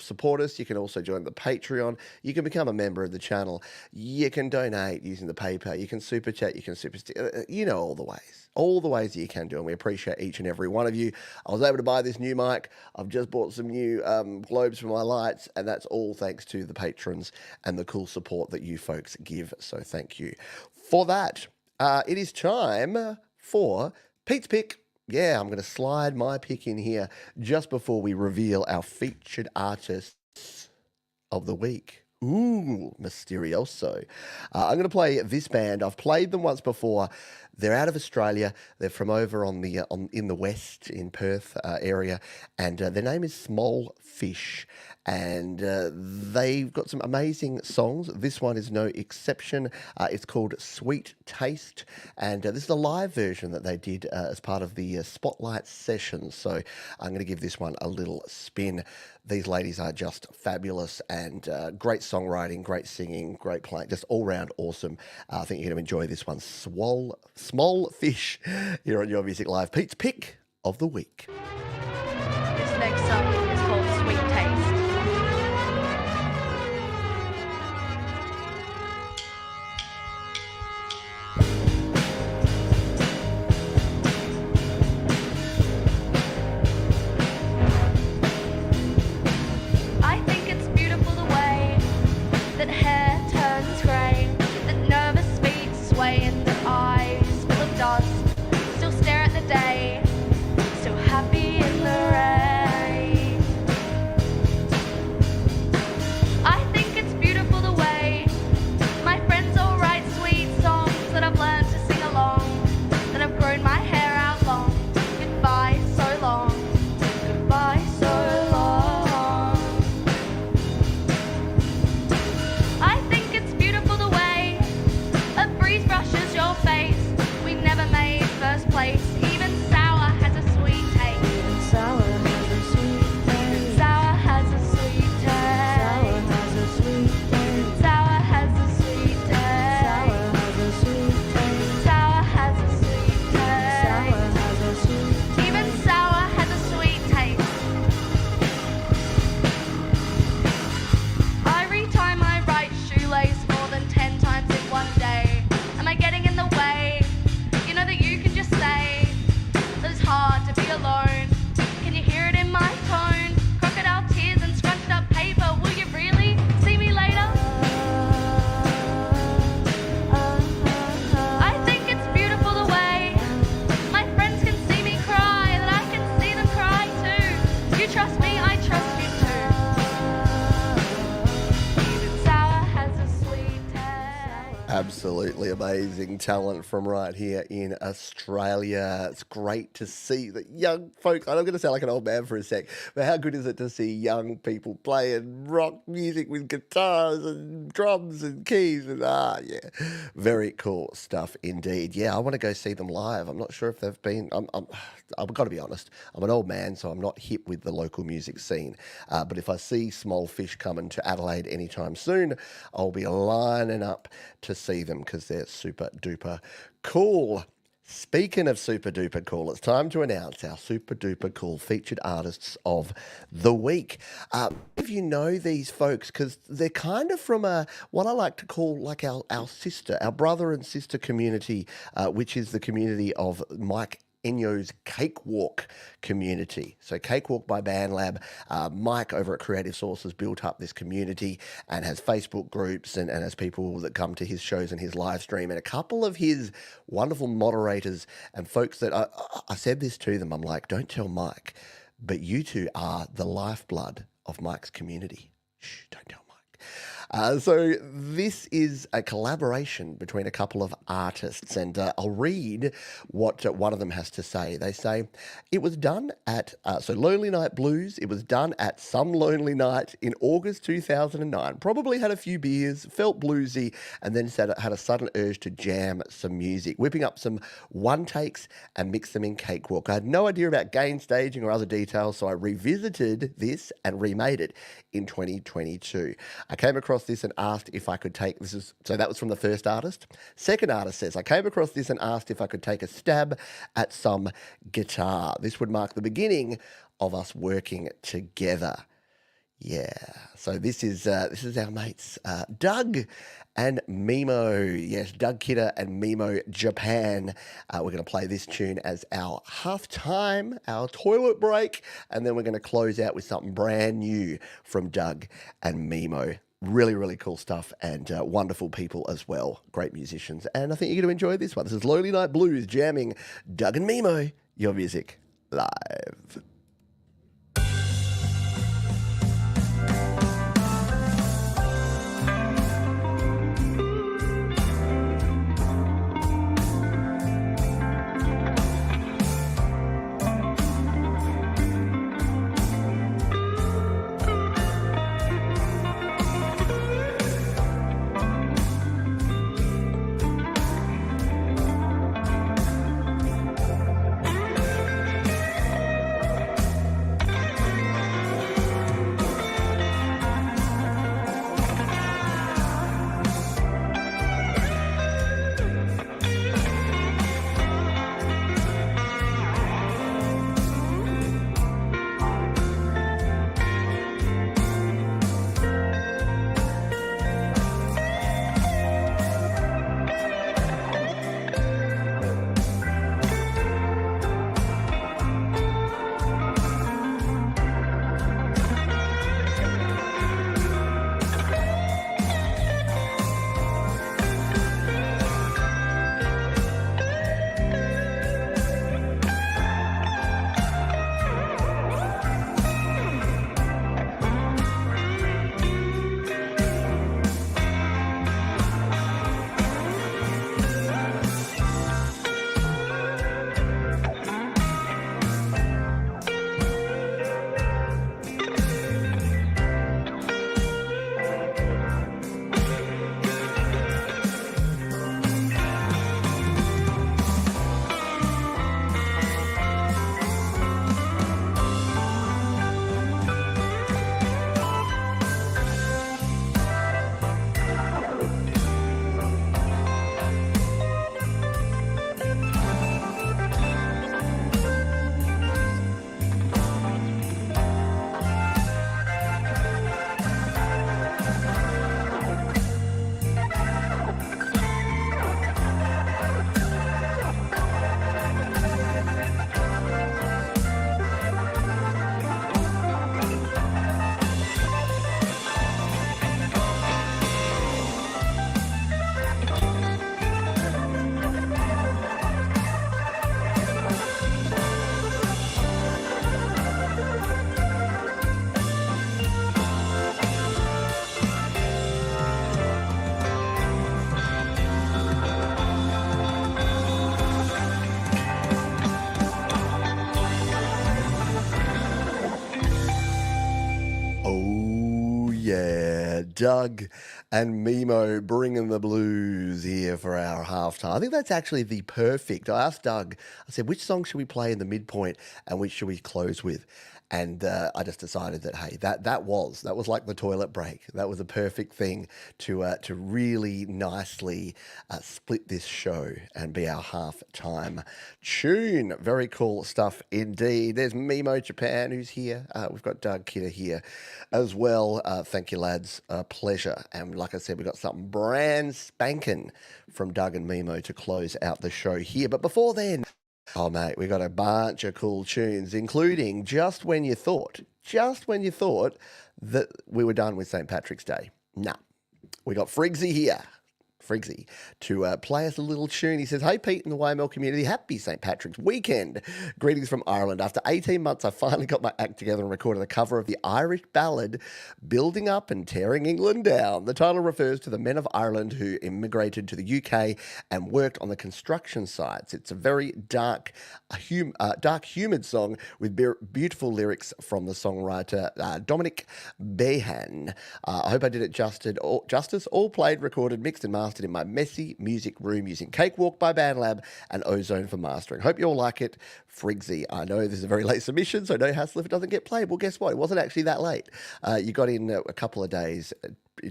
support us. You can also join the Patreon. You can become a member of the channel. You can donate using the PayPal. You can super chat. You can super you know all the ways that you can do, and we appreciate each and every one of you. I was able to buy this new mic. I've just bought some new globes for my lights, and that's all thanks to the patrons and the cool support that you folks give. So thank you for that. It is time for Pete's Pick. Yeah, I'm going to slide my pick in here just before we reveal our featured artists of the week. Ooh, Mysterioso. I'm going to play this band. I've played them once before. They're out of Australia. They're from over in the west, in Perth area, and their name is Smol Fish. And they've got some amazing songs. This one is no exception. It's called Sweet Taste, and this is a live version that they did as part of the Spotlight sessions. So I'm going to give this one a little spin. These ladies are just fabulous, and great songwriting, great singing, great playing, just all round awesome. I think you're going to enjoy this one. Smol Fish here on Your Music Live. Pete's Pick of the Week. This next song is called Sweet Taste. I think it's beautiful the way that hair turns grey, that nervous feet sway and the eyes full of dust still stare at the day, so happy in the rain. absolutely amazing talent from right here in Australia. It's great to see that young folks, I'm going to sound like an old man for a sec, but how good is it to see young people playing rock music with guitars and drums and keys? And very cool stuff indeed. Yeah, I want to go see them live. I'm not sure if they've been, I've got to be honest, I'm an old man, so I'm not hip with the local music scene. But if I see Smol Fish coming to Adelaide anytime soon, I'll be lining up to see them because they're super duper cool. Speaking of super duper cool, it's time to announce our super duper cool featured artists of the week. If you know these folks, because they're kind of from what I like to call like our sister, our brother and sister community, which is the community of Mike Enyo's Cakewalk community. So Cakewalk by BandLab, Mike over at Creative Sources built up this community and has Facebook groups and has people that come to his shows and his live stream, and a couple of his wonderful moderators and folks that I said this to them, I'm like, don't tell Mike, but you two are the lifeblood of Mike's community. Shh, don't tell Mike. So this is a collaboration between a couple of artists, and I'll read what one of them has to say. They say, it was done at, Lonely Night Blues, it was done at some lonely night in August 2009. Probably had a few beers, felt bluesy, and then had a sudden urge to jam some music, whipping up some one takes and mix them in Cakewalk. I had no idea about gain staging or other details, so I revisited this and remade it in 2022. I came across this and asked if I could take, so that was from the first artist. Second artist says, I came across this and asked if I could take a stab at some guitar. This would mark the beginning of us working together. Yeah, so this is our mates Doug and Mimo. Yes, Doug Kidder and Mimo Japan. We're going to play this tune as our halftime, our toilet break, and then we're going to close out with something brand new from Doug and Mimo. Really, really cool stuff, and wonderful people as well. Great musicians, and I think you're going to enjoy this one. This is Lonely Night Blues jamming Doug and Mimo, your music live. Doug and Mimo bringing the blues here for our halftime. I think that's actually the perfect. I asked Doug, I said, which song should we play in the midpoint and which should we close with? And I just decided that, hey, that was like the toilet break. That was a perfect thing to really nicely split this show and be our halftime tune. Very cool stuff indeed. There's Mimo Japan who's here. We've got Doug Kidder here as well. Thank you, lads. A pleasure. And like I said, we've got something brand spanking from Doug and Mimo to close out the show here. But before then, oh, mate, we got a bunch of cool tunes, including just when you thought that we were done with St. Patrick's Day. Nah, we got Frigsy here. Frigsy to play us a little tune. He says, hey, Pete and the YML community, happy St. Patrick's weekend. Greetings from Ireland. After 18 months, I finally got my act together and recorded a cover of the Irish ballad, Building Up and Tearing England Down. The title refers to the men of Ireland who immigrated to the UK and worked on the construction sites. It's a very dark, humid song with beautiful lyrics from the songwriter Dominic Behan. I hope I did it justice. All played, recorded, mixed and mastered in my messy music room using Cakewalk by BandLab and Ozone for mastering. Hope you all like it. Frigsy. I know this is a very late submission, so no hassle if it doesn't get played. Well, guess what? It wasn't actually that late. You got in a couple of days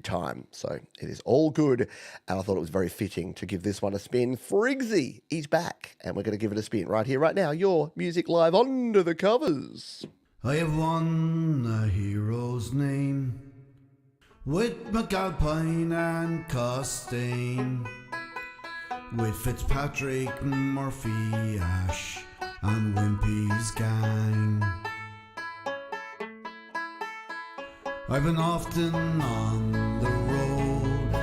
time, so it is all good, and I thought it was very fitting to give this one a spin. Frigsy, he's back, and we're going to give it a spin right here, right now. Your Music Live Under the Covers. I have won a hero's name with McAlpine and Costain, with Fitzpatrick, Murphy, Ash and Wimpy's gang. I've been often on the road,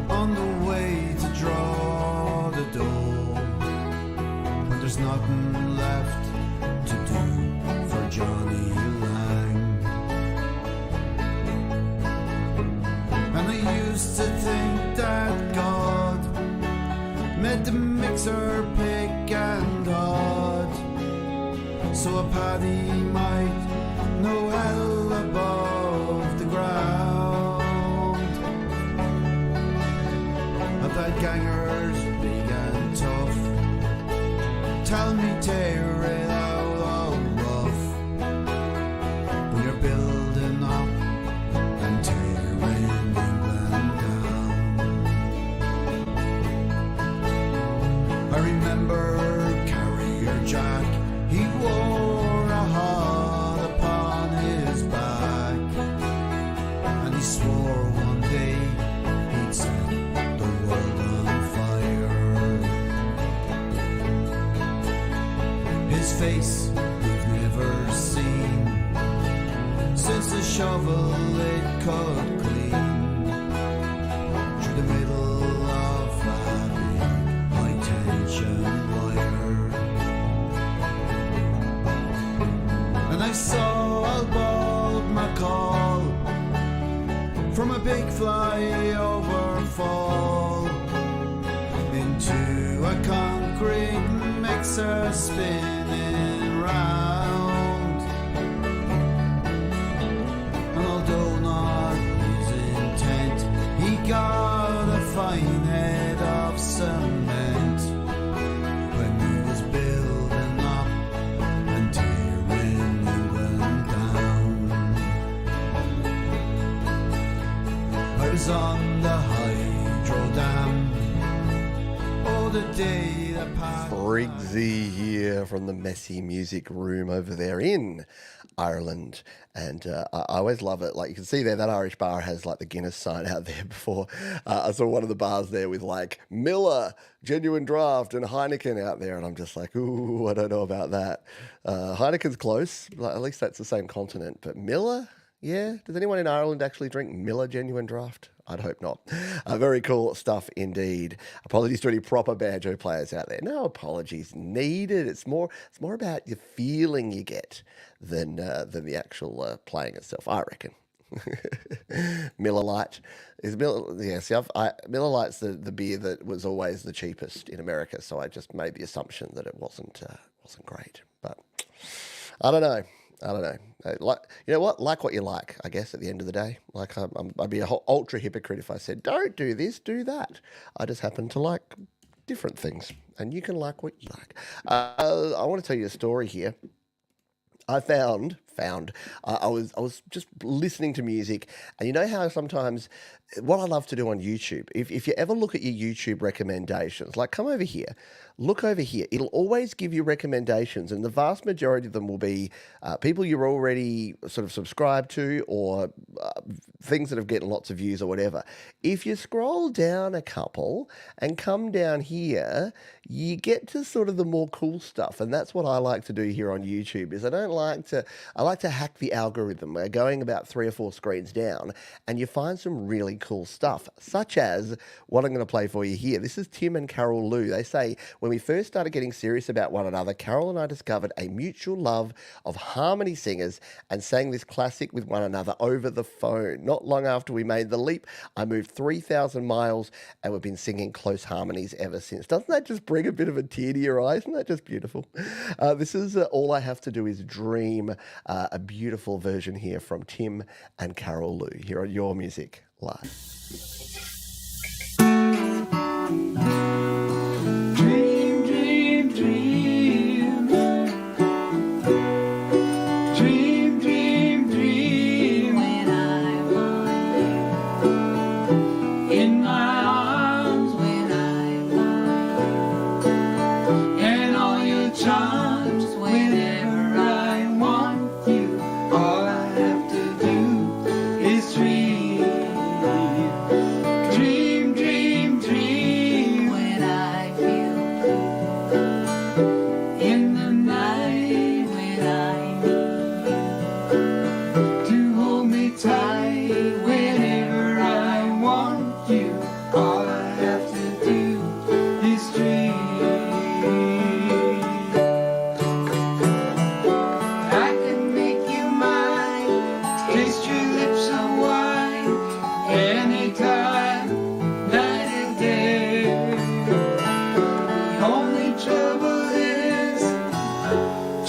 on the way to draw the dough, but there's nothing left to do for Johnny Lang. And I used to think that God made the mixer pick and God, so a paddy might know hell above the ground. A bad ganger's big and tough, tell me tear it out all rough, when you're building up and tearing England down. I remember Carrier Jack, he wore a heart upon his back, and he swore one day he'd set the world on fire. His face we've never seen since the shovel it cut clean through the middle of a big high tension wire. And I saw Albald McCall from a big flyover fall into a concrete mixer spinning round. And although not his intent, he got a fine head of cement when he was building up and tearing England down. I was on the hydro dam, oh the day that passed. Frigsy here from the messy music room over there in Ireland, and I always love it. Like you can see there, that Irish bar has like the Guinness sign out there before. I saw one of the bars there with like Miller, Genuine Draft, and Heineken out there, and I'm just like, ooh, I don't know about that. Heineken's close, like, at least that's the same continent, but Miller, yeah. Does anyone in Ireland actually drink Miller Genuine Draft? I'd hope not. Very cool stuff indeed. Apologies to any proper banjo players out there. No apologies needed. It's more about the feeling you get than the actual playing itself, I reckon. Miller Lite is Miller. Yeah, see, Miller Lite's the beer that was always the cheapest in America, so I just made the assumption that it wasn't great. But I don't know. Like, you know what? Like what you like, I guess, at the end of the day. Like, I'd be an ultra hypocrite if I said, don't do this, do that. I just happen to like different things, and you can like what you like. I want to tell you a story here. I found I was just listening to music, and you know how sometimes what I love to do on YouTube, if you ever look at your YouTube recommendations, like come over here, look over here, it'll always give you recommendations, and the vast majority of them will be people you're already sort of subscribed to, or things that have getting lots of views or whatever. If you scroll down a couple and come down here, you get to sort of the more cool stuff, and that's what I like to do here on YouTube. Is I like to hack the algorithm. We're going about 3 or 4 screens down, and you find some really cool stuff, such as what I'm going to play for you here. This is Tim and Carol Lou. They say, when we first started getting serious about one another, Carol and I discovered a mutual love of harmony singers and sang this classic with one another over the phone. Not long after we made the leap, I moved 3,000 miles, and we've been singing close harmonies ever since. Doesn't that just bring a bit of a tear to your eyes? Isn't that just beautiful? This is All I Have to Do Is Dream, a beautiful version here from Tim and Carol Lou here on Your Music Live. Dream, dream, dream. Dream, dream, dream. When I want you in my arms, when I want you, and all your charms, whenever I want you, all I have to do is dream. Dream, dream, dream. When I feel blue in the night, when I need you to hold me tight, whenever I want you, all I have to do is dream. I can make you mine, taste your lips of wine, anytime, night and day. The only trouble is,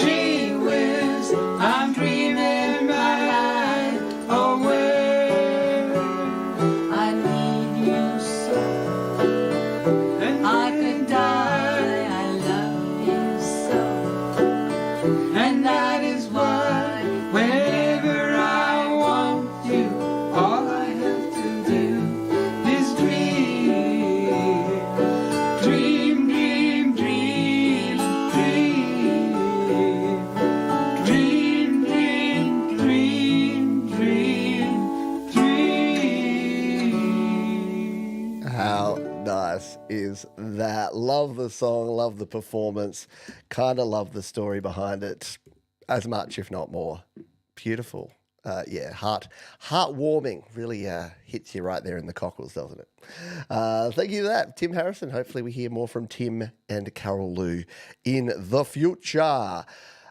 gee whiz, I'm dreaming my mind away. I need you so, and I could die. I love you so, and that is why whenever I want you, all I have to do is dream. Dream, dream, dream, dream. Dream, dream, dream, dream, dream. How nice is that? Love the song, love the performance, kind of love the story behind it as much, if not more. Beautiful. Yeah, heartwarming. Really hits you right there in the cockles, doesn't it? Thank you for that, Tim Harrison. Hopefully we hear more from Tim and Carol Lou in the future.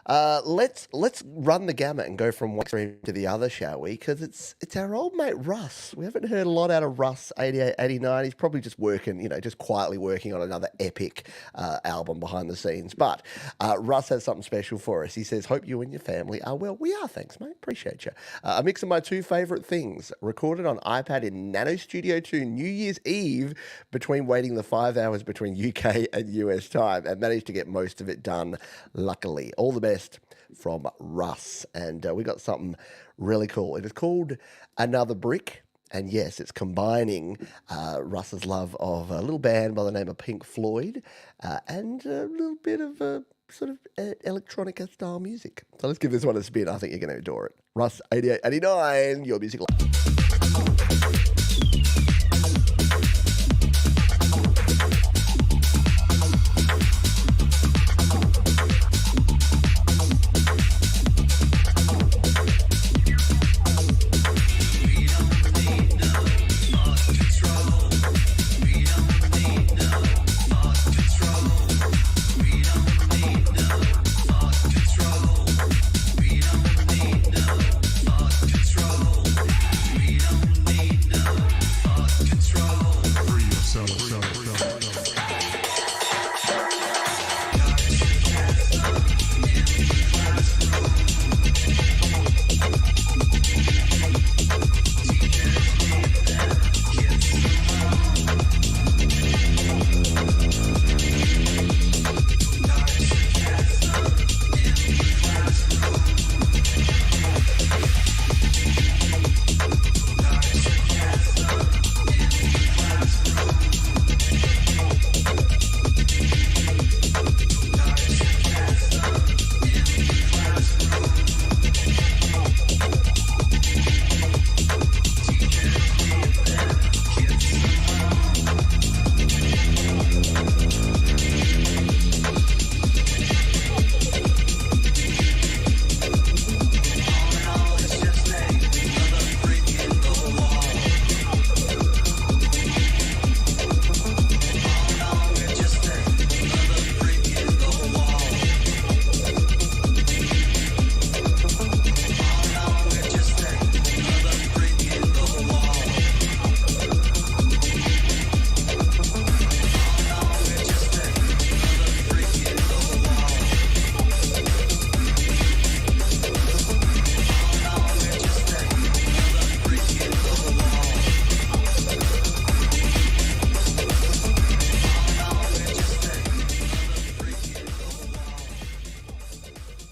Let's run the gamut and go from one extreme to the other, shall we? Because it's our old mate Russ. We haven't heard a lot out of Russ 88, 89. He's probably just working, just quietly working on another epic album behind the scenes. But Russ has something special for us. He says, hope you and your family are well. We are, thanks, mate. Appreciate you. A mix of my 2 favourite things, recorded on iPad in Nano Studio 2 New Year's Eve, between waiting the 5 hours between UK and US time, and managed to get most of it done, luckily. All the best from Russ. And we got something really cool. It is called Another Brick. And yes, it's combining Russ's love of a little band by the name of Pink Floyd and a little bit of sort of electronica style music. So let's give this one a spin. I think you're going to adore it. Russ 88, 89, Your Music Live. Control.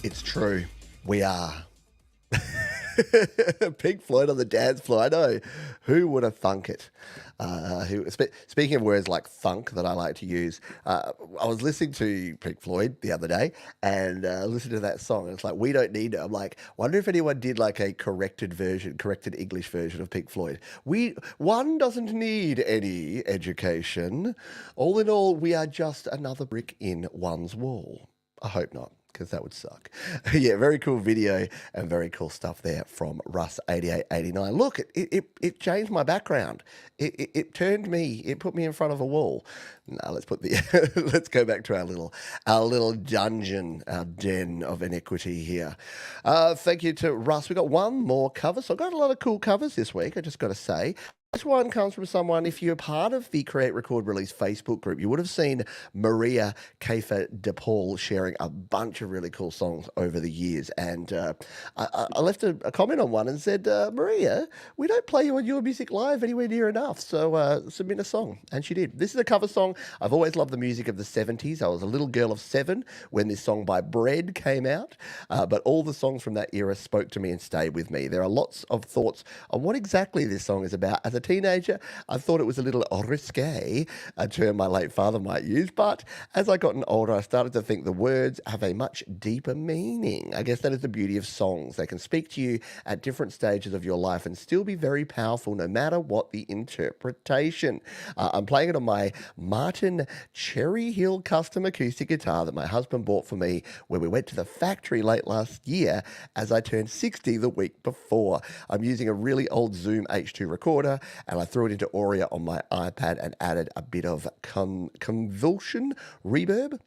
It's true. We are. Pink Floyd on the dance floor. I know. Who would have thunk it? Speaking of words like thunk that I like to use, I was listening to Pink Floyd the other day and listened to that song. And it's like, we don't need it. I'm like, wonder if anyone did like a corrected English version of Pink Floyd. One doesn't need any education. All in all, we are just another brick in one's wall. I hope not, because that would suck. Yeah, very cool video and very cool stuff there from Russ 8889. Look, it changed my background. It turned me, it put me in front of a wall. Now let's go back to our little dungeon, our den of iniquity here. Thank you to Russ. We got one more cover. So I got a lot of cool covers this week, I just got to say. This one comes from someone, if you're part of the Create, Record, Release Facebook group, you would have seen Maria Kafer DePaul sharing a bunch of really cool songs over the years. And I left a comment on one and said, Maria, we don't play you on Your Music Live anywhere near enough, so submit a song. And she did. This is a cover song. I've always loved the music of the 70s. I was a little girl of 7 when this song by Bread came out, but all the songs from that era spoke to me and stayed with me. There are lots of thoughts on what exactly this song is about. As a teenager, I thought it was a little risque, a term my late father might use, but as I gotten older, I started to think the words have a much deeper meaning. I guess that is the beauty of songs. They can speak to you at different stages of your life and still be very powerful no matter what the interpretation. I'm playing it on my Martin Cherry Hill custom acoustic guitar that my husband bought for me when we went to the factory late last year as I turned 60 the week before. I'm using a really old Zoom H2 recorder, and I threw it into Aurea on my iPad and added a bit of convulsion reverb,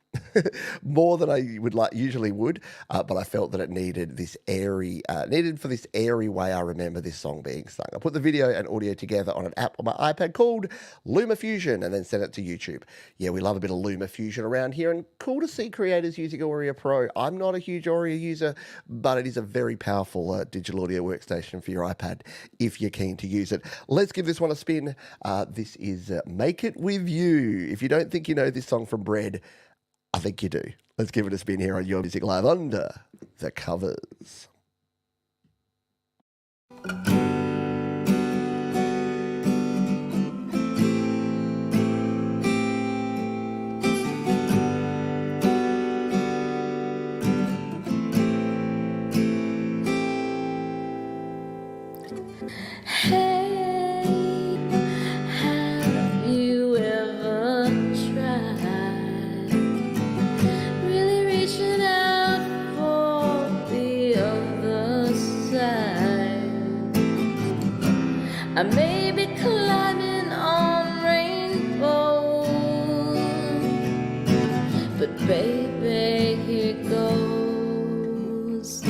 more than I usually would, but I felt that it needed this airy way I remember this song being sung. I put the video and audio together on an app on my iPad called LumaFusion and then sent it to YouTube. Yeah, we love a bit of LumaFusion around here, and cool to see creators using Aurea Pro. I'm not a huge Aurea user, but it is a very powerful digital audio workstation for your iPad if you're keen to use it. Let's give this one a spin. This is Make It With You. If you don't think you know this song from Bread, I think you do. Let's give it a spin here on Your Music Live under the covers. I may be climbing on rainbows, but baby, here goes.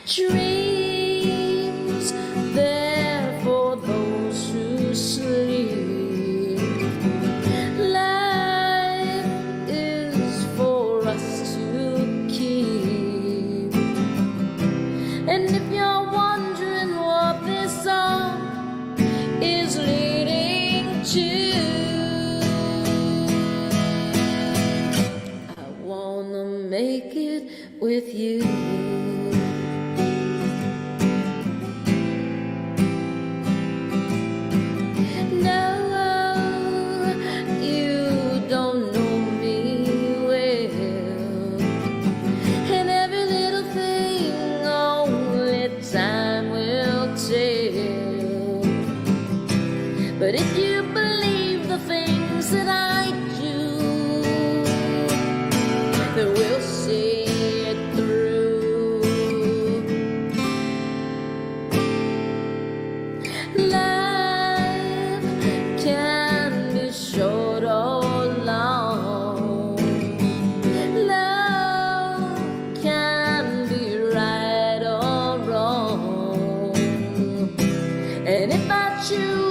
Dreams, they're for those who sleep. Life is for us to keep. And if you're wondering what this song is leading to, I wanna make it with you. But if you believe the things that I do, then we'll see it through. Life can be short or long. Love can be right or wrong. And if I choose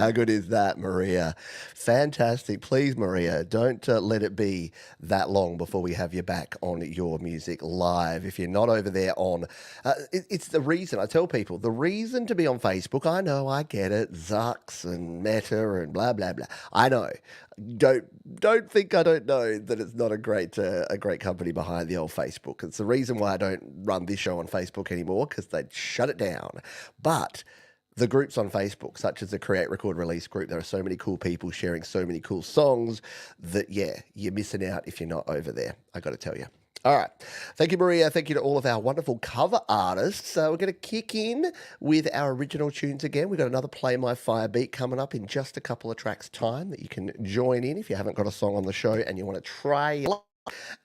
How good is that, Maria? Fantastic. Please, Maria, don't let it be that long before we have you back on Your Music Live. If you're not over there on, it's the reason, I tell people, the reason to be on Facebook, I know, I get it, Zucks and Meta and blah, blah, blah. I know. Don't think I don't know that it's not a great company behind the old Facebook. It's the reason why I don't run this show on Facebook anymore, because they'd shut it down. But the groups on Facebook, such as the Create, Record, Release group, there are so many cool people sharing so many cool songs that, yeah, you're missing out if you're not over there, I got to tell you. All right. Thank you, Maria. Thank you to all of our wonderful cover artists. We're going to kick in with our original tunes again. We've got another Play My Fire beat coming up in just a couple of tracks' time that you can join in if you haven't got a song on the show and you want to try it.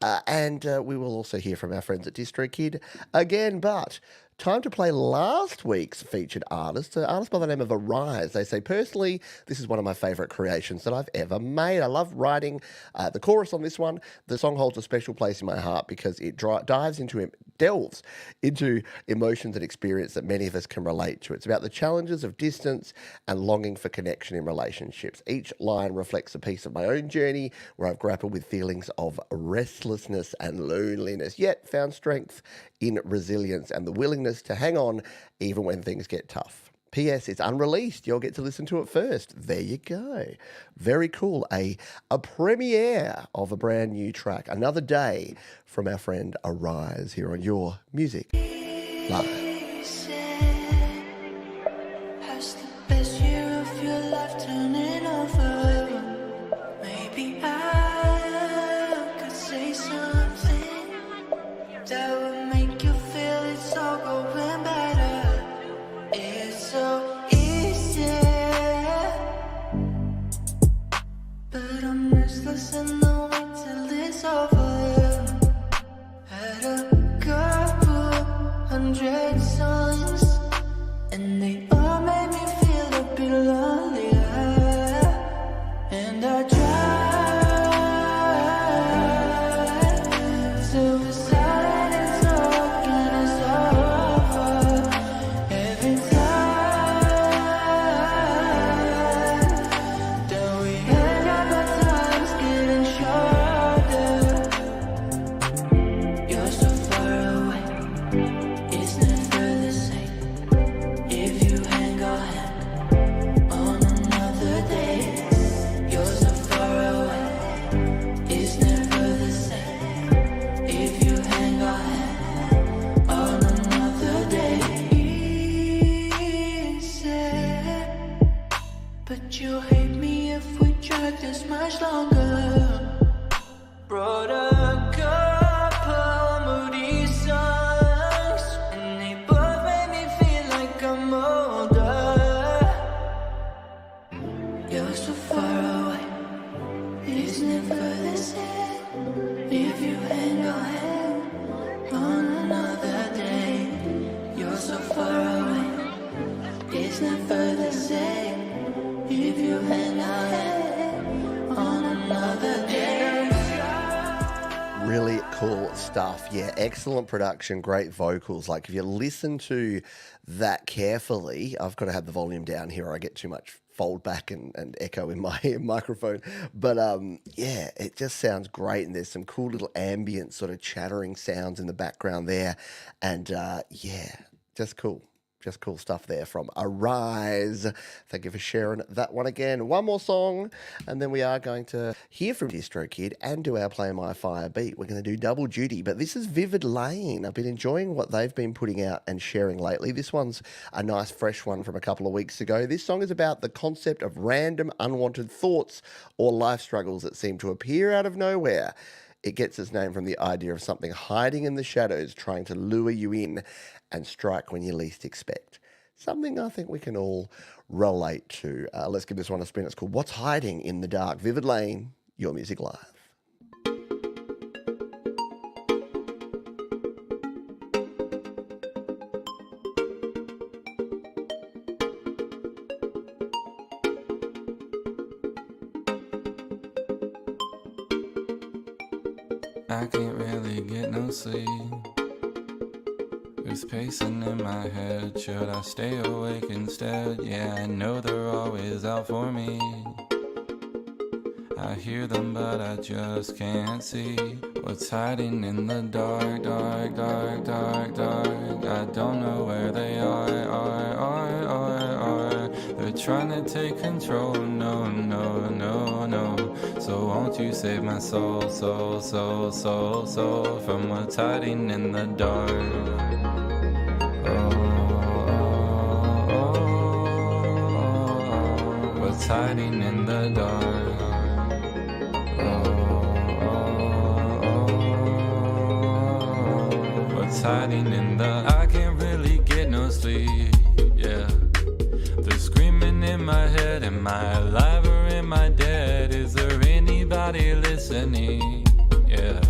And we will also hear from our friends at DistroKid again, but time to play last week's featured artist, an artist by the name of Arise. They say, personally, this is one of my favourite creations that I've ever made. I love writing the chorus on this one. The song holds a special place in my heart because it delves into emotions and experience that many of us can relate to. It's about the challenges of distance and longing for connection in relationships. Each line reflects a piece of my own journey where I've grappled with feelings of restlessness and loneliness, yet found strength in resilience and the willingness to hang on even when things get tough. P.S. It's unreleased. You'll get to listen to it first. There you go. Very cool. A premiere of a brand new track. Another day from our friend Arise here on Your Music Live. Has the best year of your life turning over? Maybe I could say something that would make you feel it's all going better. It's so easy, but I'm restless and I wait till it's over. Had a couple hundred songs, and they all made me feel a bit lonely. And I tried to be silent and talk, and it's over. Every time that we hang out, my time's getting shorter. You're so far away, it's never the same. If you hang our hand on another day, you're so far away, it's never the same. If you hang our hand on another day, easy, but you'll hate me if we drag this much longer. Brought a couple moody songs, and they both made me feel like I'm older. You're so far away, it's never the same. If you hang our hand on another day, you're so far away, it's never the same. If you hang our hand on another day. Really cool stuff. Yeah, excellent production, great vocals. Like if you listen to that carefully, I've got to have the volume down here or I get too much fold back and echo in my microphone. But yeah, it just sounds great. And there's some cool little ambient sort of chattering sounds in the background there. And yeah, just cool. Just cool stuff there from Arise. Thank you for sharing that one again. One more song, and then we are going to hear from DistroKid and do our Play My Fire beat. We're going to do double duty, but this is Vivid Lane. I've been enjoying what they've been putting out and sharing lately. This one's a nice fresh one from a couple of weeks ago. This song is about the concept of random unwanted thoughts or life struggles that seem to appear out of nowhere. It gets its name from the idea of something hiding in the shadows, trying to lure you in and strike when you least expect. Something I think we can all relate to. Let's give this one a spin. It's called What's Hiding in the Dark. Vivid Lane, Your Music Live. I can't really get no sleep. It's pacing in my head. Should I stay awake instead? Yeah, I know they're always out for me. I hear them, but I just can't see what's hiding in the dark, dark, dark, dark, dark. I don't know where they are. They're trying to take control, no, no, no, no. So won't you save my soul, soul, soul, soul, soul from what's hiding in the dark. What's hiding in the dark? What's hiding in the... I can't really get no sleep, yeah. They're screaming in my head, am I alive or am I dead? Is there anybody listening, yeah?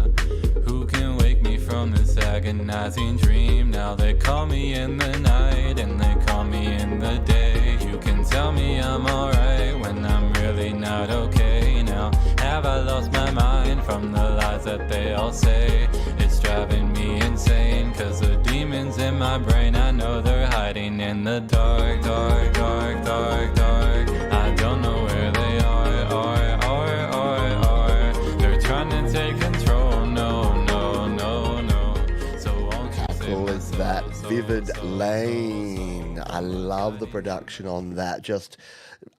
Who can wake me from this agonizing dream? Now they call me in the night and they call me in the day. You can tell me I'm alright when I'm really not okay. Now have I lost my mind from the lies that they all say? It's driving me insane, cause the demons in my brain, I know they're hiding in the dark, dark, dark, dark, dark. I don't know where they are. They're trying to take control, no, no, no, no. So won't you say Cool is that Vivid Lane. I love the production on that. Just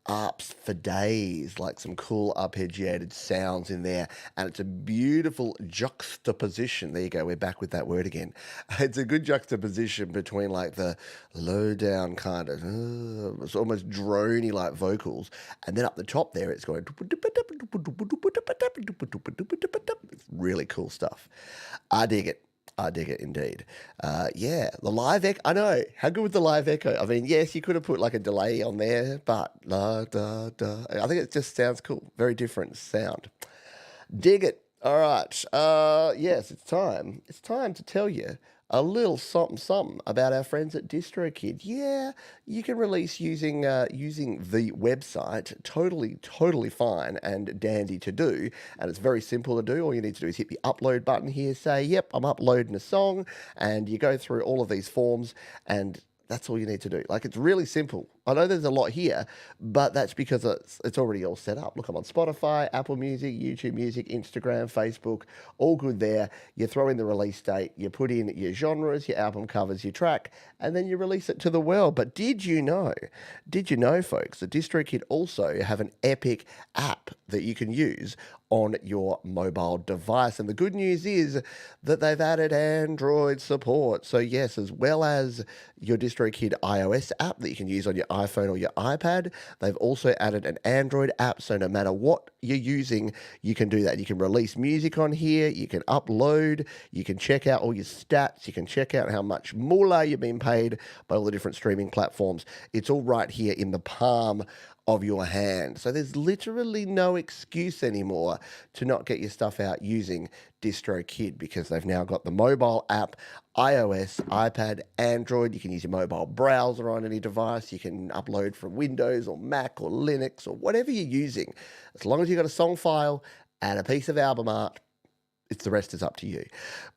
ups for days, like some cool arpeggiated sounds in there, and it's a beautiful juxtaposition. There you go, we're back with that word again. It's a good juxtaposition between like the low down kind of it's almost drony like vocals, and then up the top there it's going it's really cool stuff. I dig it. I dig it indeed. Yeah, the live echo. I know. How good with the live echo? I mean, yes, you could have put like a delay on there, but I think it just sounds cool. Very different sound. Dig it. All right. Yes, it's time. It's time to tell you a little something about our friends at DistroKid. Yeah, you can release using the website. Totally fine and dandy to do, and it's very simple to do. All you need to do is hit the upload button here, say, yep, I'm uploading a song, and you go through all of these forms, and that's all you need to do. Like, it's really simple. I know there's a lot here, but that's because it's already all set up. Look, I'm on Spotify, Apple Music, YouTube Music, Instagram, Facebook, all good there. You throw in the release date, you put in your genres, your album covers, your track, and then you release it to the world. But did you know, folks, that DistroKid also have an epic app that you can use on your mobile device? And the good news is that they've added Android support. So yes, as well as your DistroKid iOS app that you can use on your iPhone or your iPad, they've also added an Android app. So no matter what you're using, you can do that. You can release music on here, you can upload, you can check out all your stats, you can check out how much moolah you've been paid by all the different streaming platforms. It's all right here in the palm of your hand. So there's literally no excuse anymore to not get your stuff out using DistroKid, because they've now got the mobile app, iOS, iPad, Android. You can use your mobile browser on any device. You can upload from Windows or Mac or Linux or whatever you're using. As long as you've got a song file and a piece of album art, the rest is up to you.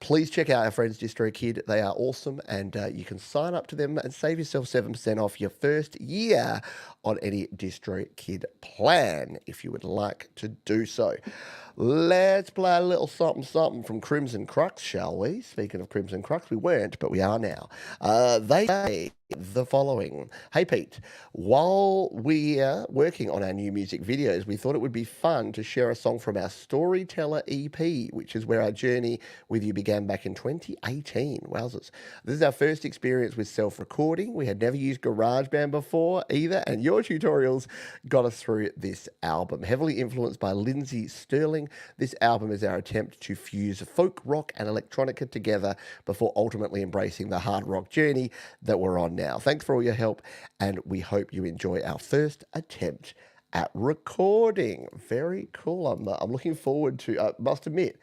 Please check out our friends DistroKid. They are awesome, and you can sign up to them and save yourself 7% off your first year on any DistroKid plan if you would like to do so. Let's play a little something from Crimson Crux, shall we? Speaking of Crimson Crux, we weren't, but we are now. They say the following. Hey, Pete, while we're working on our new music videos, we thought it would be fun to share a song from our Storyteller EP, which is where our journey with you began back in 2018. Wowzers. This is our first experience with self-recording. We had never used GarageBand before either, and your tutorials got us through this album. Heavily influenced by Lindsay Sterling, this album is our attempt to fuse folk rock and electronica together before ultimately embracing the hard rock journey that we're on now. Thanks for all your help, and we hope you enjoy our first attempt at recording. Very cool. I'm looking forward to, I must admit,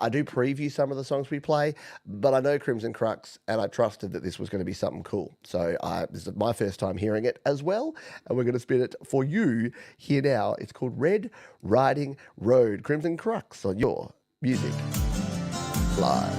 I do preview some of the songs we play, but I know Crimson Crux, and I trusted that this was going to be something cool. So this is my first time hearing it as well, and we're going to spin it for you here now. It's called Red Riding Road. Crimson Crux on your Music Live.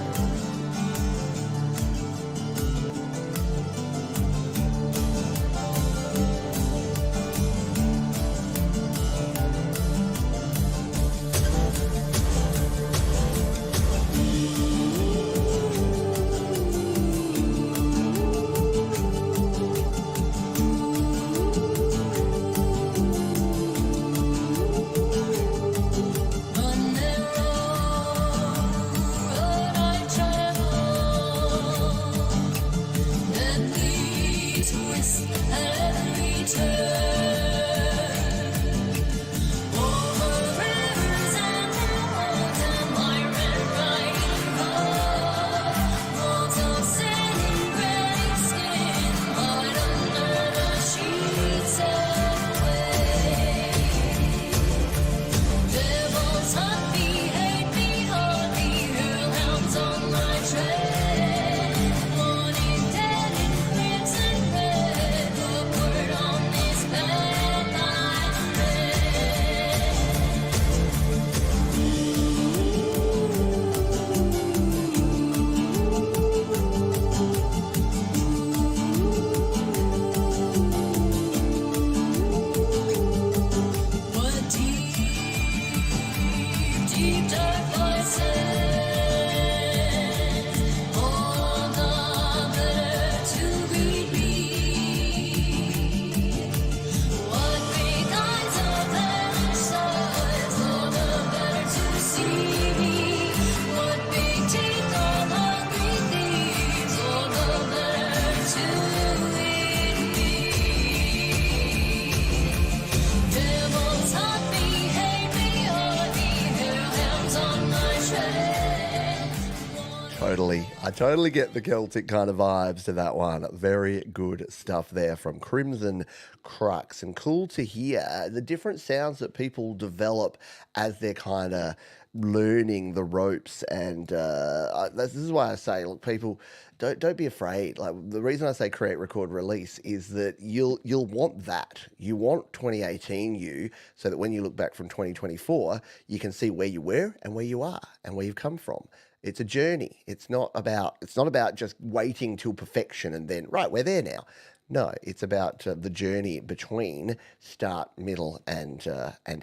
Totally. I totally get the Celtic kind of vibes to that one. Very good stuff there from Crimson Crux. And cool to hear the different sounds that people develop as they're kind of learning the ropes. And this is why I say, look, people, don't be afraid. Like, the reason I say create, record, release is that you'll want that. You want 2018 you, so that when you look back from 2024, you can see where you were and where you are and where you've come from. It's a journey. It's not about just waiting till perfection and then, right, we're there now. No, it's about the journey between start, middle, and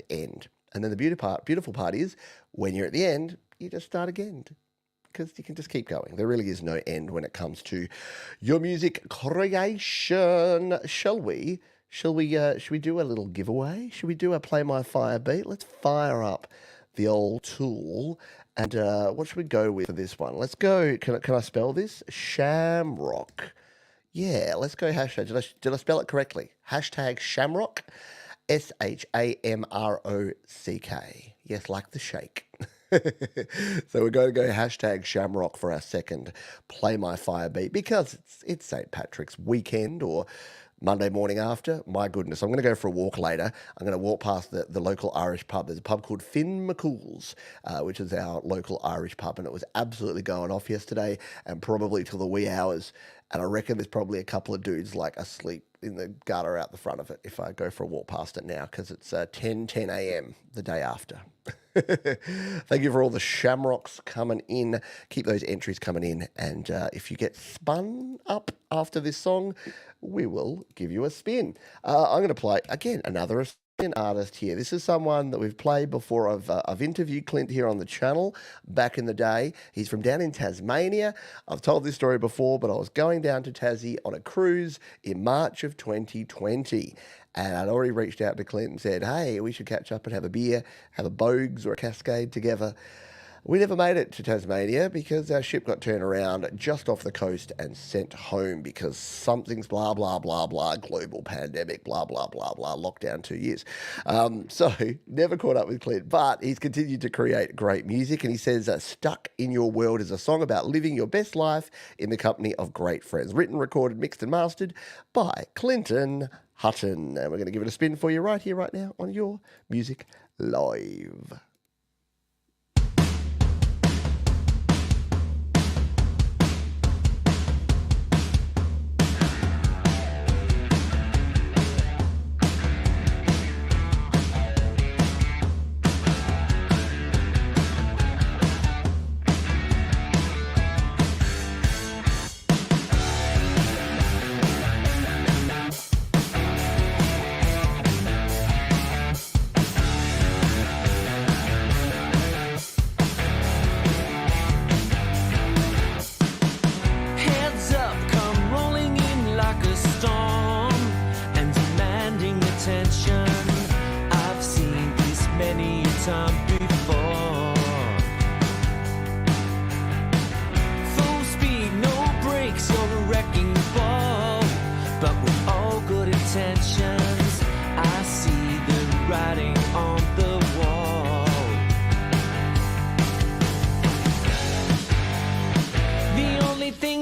end. And then the beautiful part is when you're at the end, you just start again, because you can just keep going. There really is no end when it comes to your music creation. Shall we do a little giveaway? Should we do a Play My Fire beat? Let's fire up the old tool. And what should we go with for this one? Let's go, can I spell this? Shamrock. Yeah, let's go hashtag. Did I spell it correctly? Hashtag Shamrock. SHAMROCK. Yes, like the shake. So we're going to go hashtag Shamrock for our second Play My Fire beat, because it's St. Patrick's weekend, or Monday morning after. My goodness, I'm going to go for a walk later. I'm going to walk past the local Irish pub. There's a pub called Finn McCool's, which is our local Irish pub, and it was absolutely going off yesterday and probably till the wee hours. And I reckon there's probably a couple of dudes like asleep in the gutter out the front of it if I go for a walk past it now, because it's 10 a.m. the day after. Thank you for all the shamrocks coming in. Keep those entries coming in. And if you get spun up after this song, we will give you a spin. I'm going to play, again, another Australian artist here. This is someone that we've played before. I've interviewed Clint here on the channel back in the day. He's from down in Tasmania. I've told this story before, but I was going down to Tassie on a cruise in March of 2020. And I'd already reached out to Clint and said, hey, we should catch up and have a beer, have a Bogues or a Cascade together. We never made it to Tasmania because our ship got turned around just off the coast and sent home because something's blah, blah, blah, blah, global pandemic, blah, blah, blah, blah, lockdown 2 years. So never caught up with Clint, but he's continued to create great music. And he says, Stuck in Your World is a song about living your best life in the company of great friends. Written, recorded, mixed and mastered by Clinton Hutton. And we're going to give it a spin for you right here, right now on Your Music Live.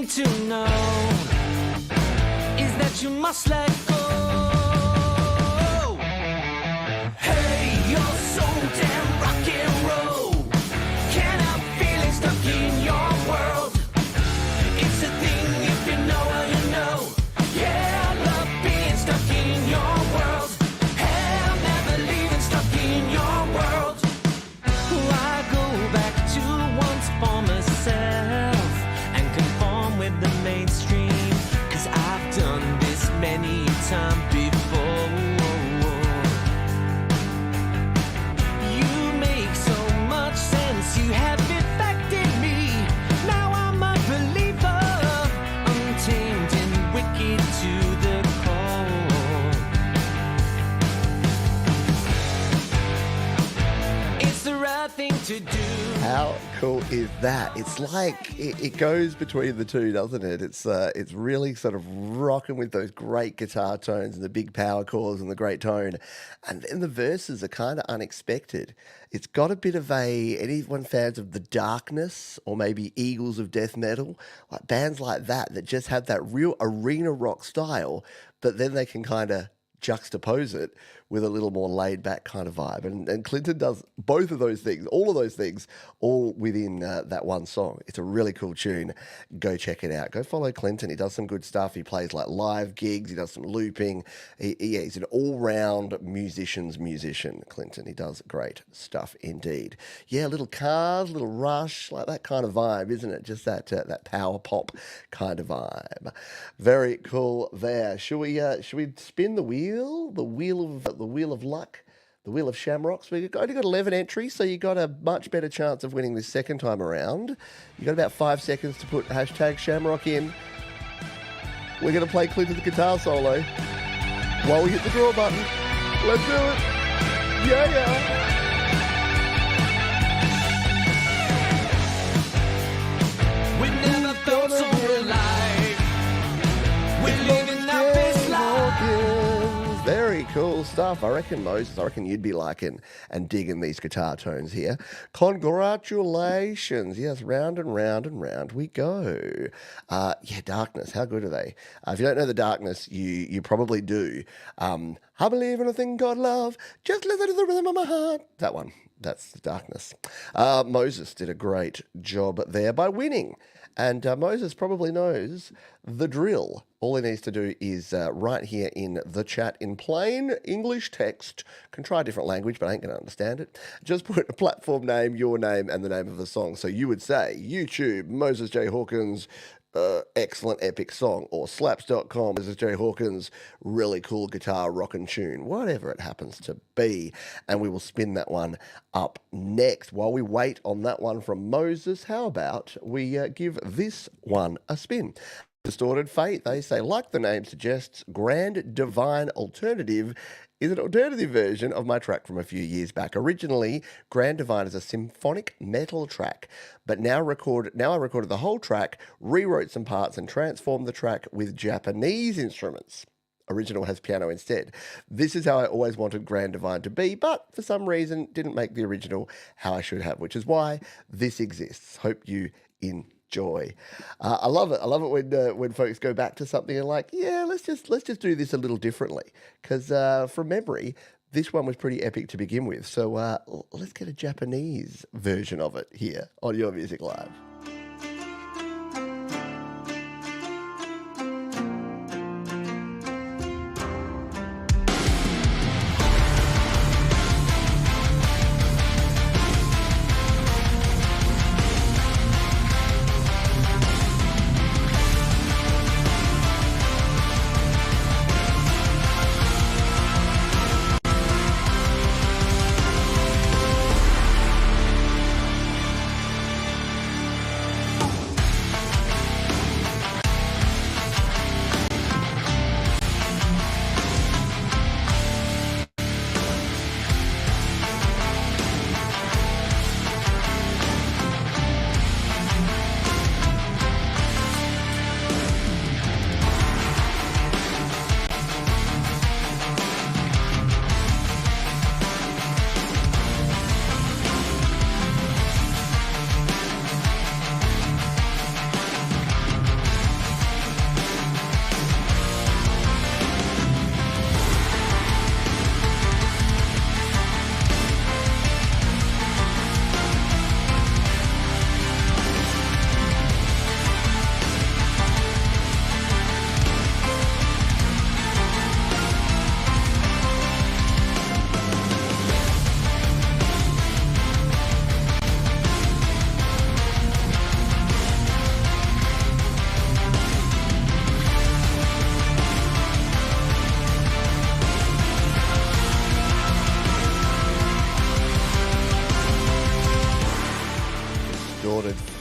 To know is that you must let go. Hey, you're so damn rock and roll. Can't help feeling stuck in your world. It's a thing if you know how you know. Yeah, I love being stuck in your world. Hey, I'm never leaving, stuck in your world. I go back to once for myself with the mainstream, 'cause I've done this many times before. cool is that? It's like it goes between the two, doesn't it? It's really sort of rocking with those great guitar tones and the big power chords and the great tone, and then the verses are kind of unexpected. It's got a bit of anyone fans of the Darkness or maybe Eagles of death metal, like bands like that just have that real arena rock style, but then they can kind of juxtapose it with a little more laid back kind of vibe. And Clinton does both of those things, all within that one song. It's a really cool tune. Go check it out. Go follow Clinton. He does some good stuff. He plays like live gigs. He does some looping. He's an all-round musician, Clinton. He does great stuff indeed. Yeah, little Cars, little Rush, like that kind of vibe, isn't it? Just that power pop kind of vibe. Very cool there. Should we spin the wheel? The wheel of luck, the wheel of shamrocks. We've only got 11 entries, so you got a much better chance of winning this second time around. You got about 5 seconds to put hashtag shamrock in. We're going to play Clinton's guitar solo while we hit the draw button. Let's do it. Yeah. We never felt so alive. We're living our best life. Very cool stuff. I reckon, Moses, you'd be liking and digging these guitar tones here. Congratulations. Yes, round and round and round we go. Darkness. How good are they? If you don't know the Darkness, you probably do. I believe in a thing called love. Just listen to the rhythm of my heart. That one. That's the Darkness. Moses did a great job there by winning. And Moses probably knows the drill. All he needs to do is write here in the chat in plain English text. Can try a different language, but I ain't going to understand it. Just put a platform name, your name, and the name of the song. So you would say YouTube, Moses J. Hawkins, excellent epic song, or slaps.com, Moses J. Hawkins, really cool guitar rockin' tune, whatever it happens to be. And we will spin that one up next. While we wait on that one from Moses, how about we give this one a spin? Distorted Fate, they say, like the name suggests, Grand Divine Alternative is an alternative version of my track from a few years back. Originally, Grand Divine is a symphonic metal track, but now I recorded the whole track, rewrote some parts, and transformed the track with Japanese instruments. Original has piano instead. This is how I always wanted Grand Divine to be, but for some reason didn't make the original how I should have, which is why this exists. Hope you enjoy. I love it. I love it when folks go back to something and like, yeah, let's just do this a little differently. Because from memory, this one was pretty epic to begin with. So let's get a Japanese version of it here on Your Music Live.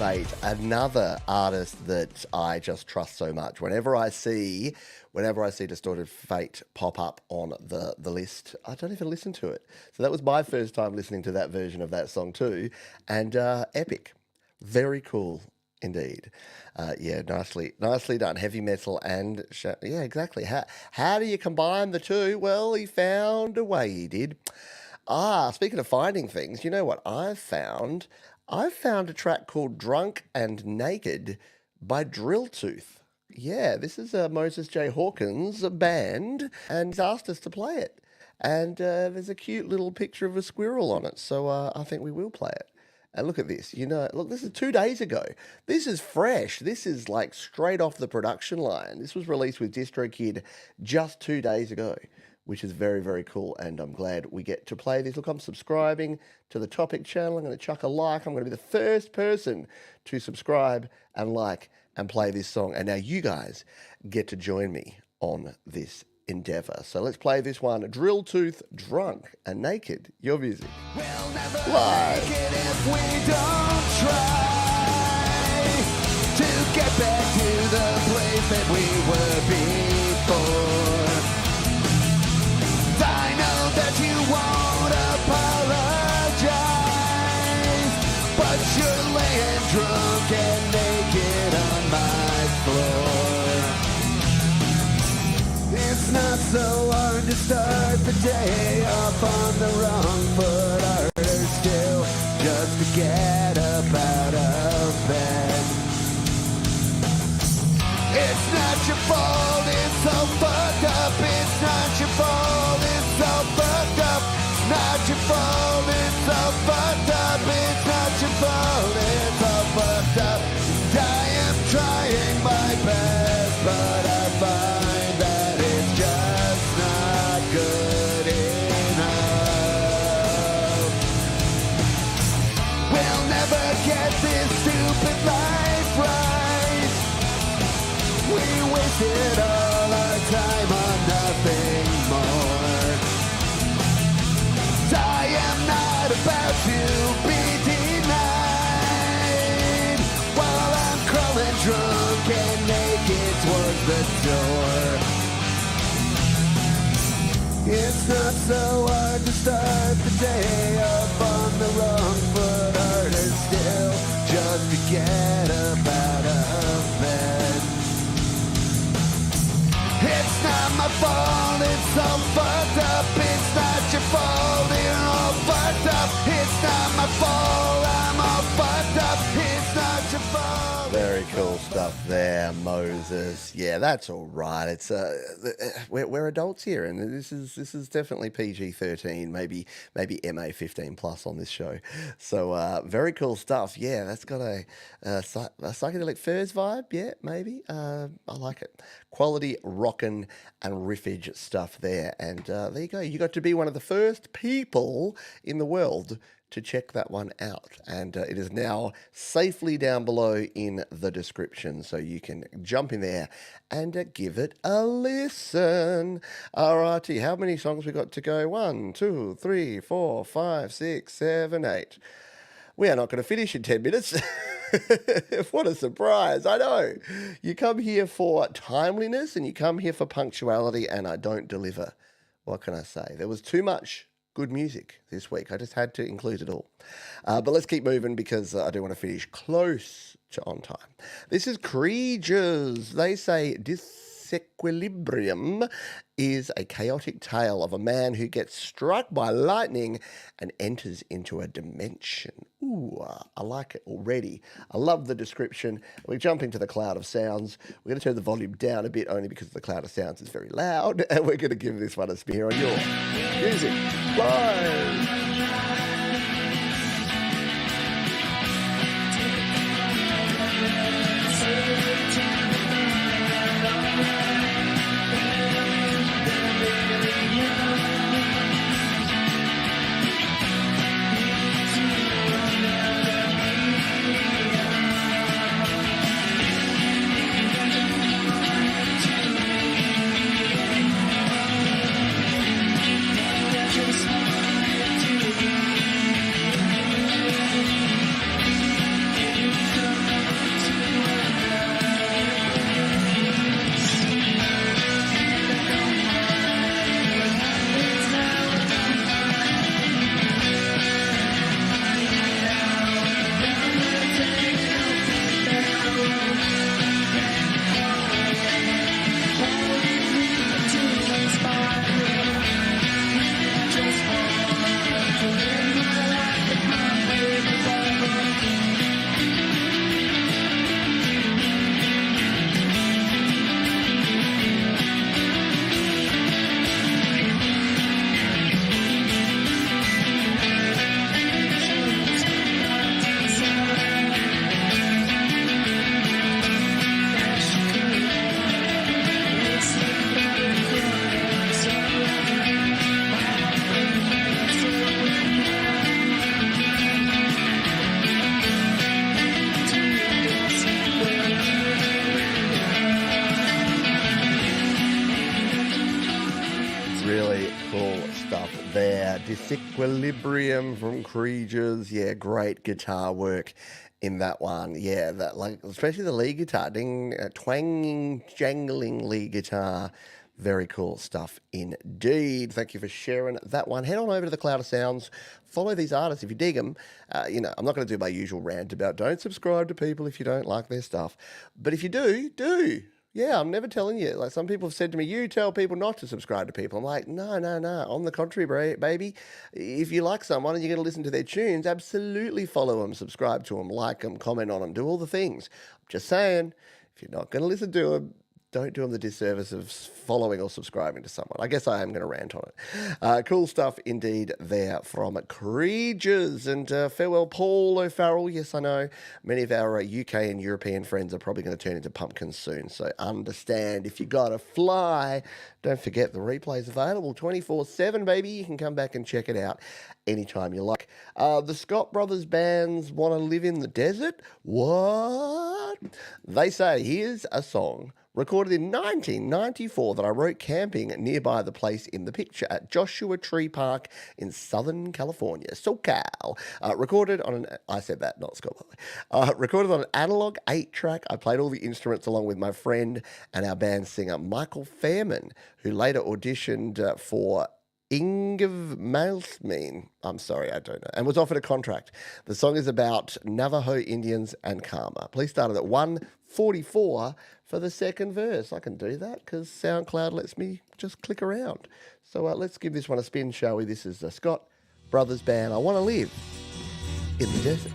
Fate, another artist that I just trust so much. Whenever I see Distorted Fate pop up on the list, I don't even listen to it. So that was my first time listening to that version of that song too, and epic. Very cool indeed. Yeah, nicely done. Heavy metal and yeah, exactly. How do you combine the two? Well, he found a way. He did. Speaking of finding things, you know what I've found? I've found a track called "Drunk and Naked" by Drilltooth. Yeah, this is Moses J. Hawkins' band, and he's asked us to play it. And there's a cute little picture of a squirrel on it, so I think we will play it. And look at this. Look, this is 2 days ago. This is fresh. This is like straight off the production line. This was released with DistroKid just 2 days ago, which is very, very cool. And I'm glad we get to play this. Look, I'm subscribing to the Topic channel. I'm going to chuck a like. I'm going to be the first person to subscribe and like and play this song. And now you guys get to join me on this endeavor. So let's play this one. Drilltooth, Drunk and Naked. Your music. We'll never Live. make it if we don't try to get back to the place that we were before. I know that you won't apologize, but you're laying drunk and naked on my floor. It's not so hard to start the day off on the wrong foot, harder still just to get up out of bed. It's not your fault, it's so fucked up. It's not your fault, it's so fucked up. It's not your fault, it's so fucked up. It's not your fault, it's so fucked up. And I am trying my best, but I find that it's just not good enough. We'll never get this stupid life right. We wasted all our time on nothing more. I am not about to be denied while I'm crawling drunk and naked towards the door. It's not so hard to start the day up on the wrong foot, harder still just to get up out of bed. It's not my fault, it's so fucked up. It's not your fault, you're all fucked up. It's not my fault, I'm all fucked up. It's not your fault. Very cool stuff there, Moses. Yeah, that's all right. It's we're adults here, and this is definitely PG-13, maybe MA-15 plus on this show. So very cool stuff. Yeah, that's got a psychedelic furs vibe. Yeah, maybe. I like it. Quality rockin' and riffage stuff there. And there you go. You got to be one of the first people in the world to check that one out, and it is now safely down below in the description, so you can jump in there and give it a listen. Alrighty, how many songs we got to go? 1, 2, 3, 4, 5, 6, 7, 8. We are not going to finish in 10 minutes. What a surprise. I know. You come here for timeliness and you come here for punctuality, and I don't deliver. What can I say? There was too much good music this week. I just had to include it all. But let's keep moving because I do want to finish close to on time. This is Crees. They say Disequilibrium is a chaotic tale of a man who gets struck by lightning and enters into a dimension. Ooh, I like it already. I love the description. We jump into the cloud of sounds. We're going to turn the volume down a bit only because the cloud of sounds is very loud, and we're going to give this one a spin here on your music live. Just wanted to Disequilibrium from Crees. Yeah, great guitar work in that one. Yeah, that like especially the lead guitar, twanging, jangling lead guitar. Very cool stuff indeed. Thank you for sharing that one. Head on over to the Cloud of Sounds. Follow these artists if you dig them. I'm not going to do my usual rant about don't subscribe to people if you don't like their stuff. But if you do. Yeah, I'm never telling you. Like some people have said to me, you tell people not to subscribe to people. I'm like, no. On the contrary, baby. If you like someone and you're going to listen to their tunes, absolutely follow them, subscribe to them, like them, comment on them, do all the things. I'm just saying, if you're not going to listen to them, don't do them the disservice of following or subscribing to someone. I guess I am going to rant on it. Cool stuff indeed there from Crees. And farewell, Paul O'Farrell. Yes, I know many of our UK and European friends are probably going to turn into pumpkins soon. So understand if you got to fly, don't forget the replay's available 24/7, baby. You can come back and check it out anytime you like. The Scott Brothers bands want to live in the desert? What? They say, here's a song recorded in 1994 that I wrote camping nearby the place in the picture at Joshua Tree Park in Southern California, SoCal. Recorded on an analog 8-track. I played all the instruments along with my friend and our band singer Michael Fairman, who later auditioned for Ingev Malsmeen, I'm sorry, I don't know, and was offered a contract. The song is about Navajo Indians and karma. Please start it at 1:44 for the second verse. I can do that because SoundCloud lets me just click around. So let's give this one a spin, shall we? This is the Scott Brothers Band. I want to live in the desert.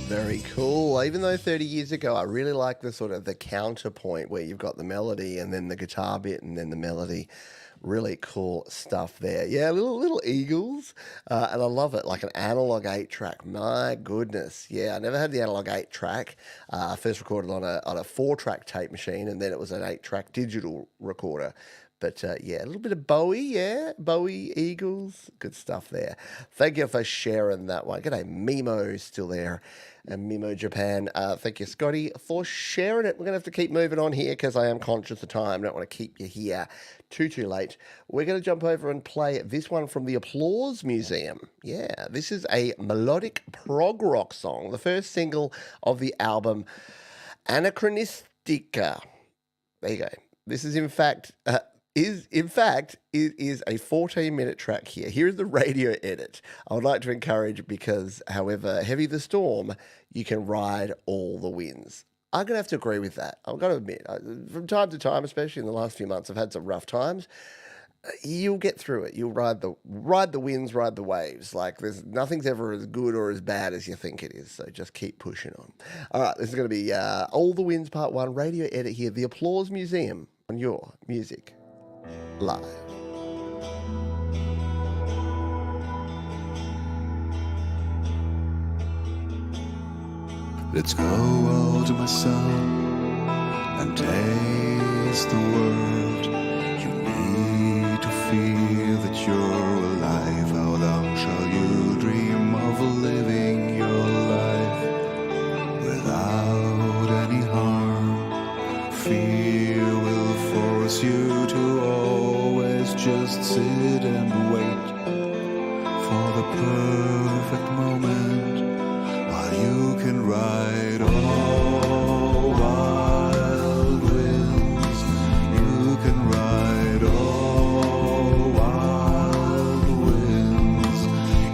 Very cool. Even though 30 years ago, I really like the sort of the counterpoint where you've got the melody and then the guitar bit and then the melody. Really cool stuff there. Yeah, little Eagles. And I love it, like an analog 8-track. My goodness. Yeah, I never had the analog 8-track. I first recorded on a 4-track tape machine, and then it was an 8-track digital recorder. But yeah, a little bit of Bowie, yeah. Bowie, Eagles, good stuff there. Thank you for sharing that one. G'day, Mimo, still there. And Mimo Japan. Thank you, Scotty, for sharing it. We're going to have to keep moving on here because I am conscious of time. Don't want to keep you here too late. We're going to jump over and play this one from the Applause Museum. Yeah, this is a melodic prog rock song, the first single of the album Anachronistica. There you go. This is in fact... it is a 14-minute track here. Here is the radio edit. I would like to encourage, because however heavy the storm, you can ride all the winds. I'm going to have to agree with that. I've got to admit, from time to time, especially in the last few months, I've had some rough times. You'll get through it. You'll ride the winds, ride the waves. Like nothing's ever as good or as bad as you think it is. So just keep pushing on. All right, this is going to be All the Winds Part 1, radio edit here. The Applause Museum on your music live. Let's go out, my son, and taste the world. You need to feel that you're alive? How long shall you dream of living your life without any harm? Fear will force you to always just sit and wait for the perfect moment while you can ride all wild winds. You can ride all wild winds.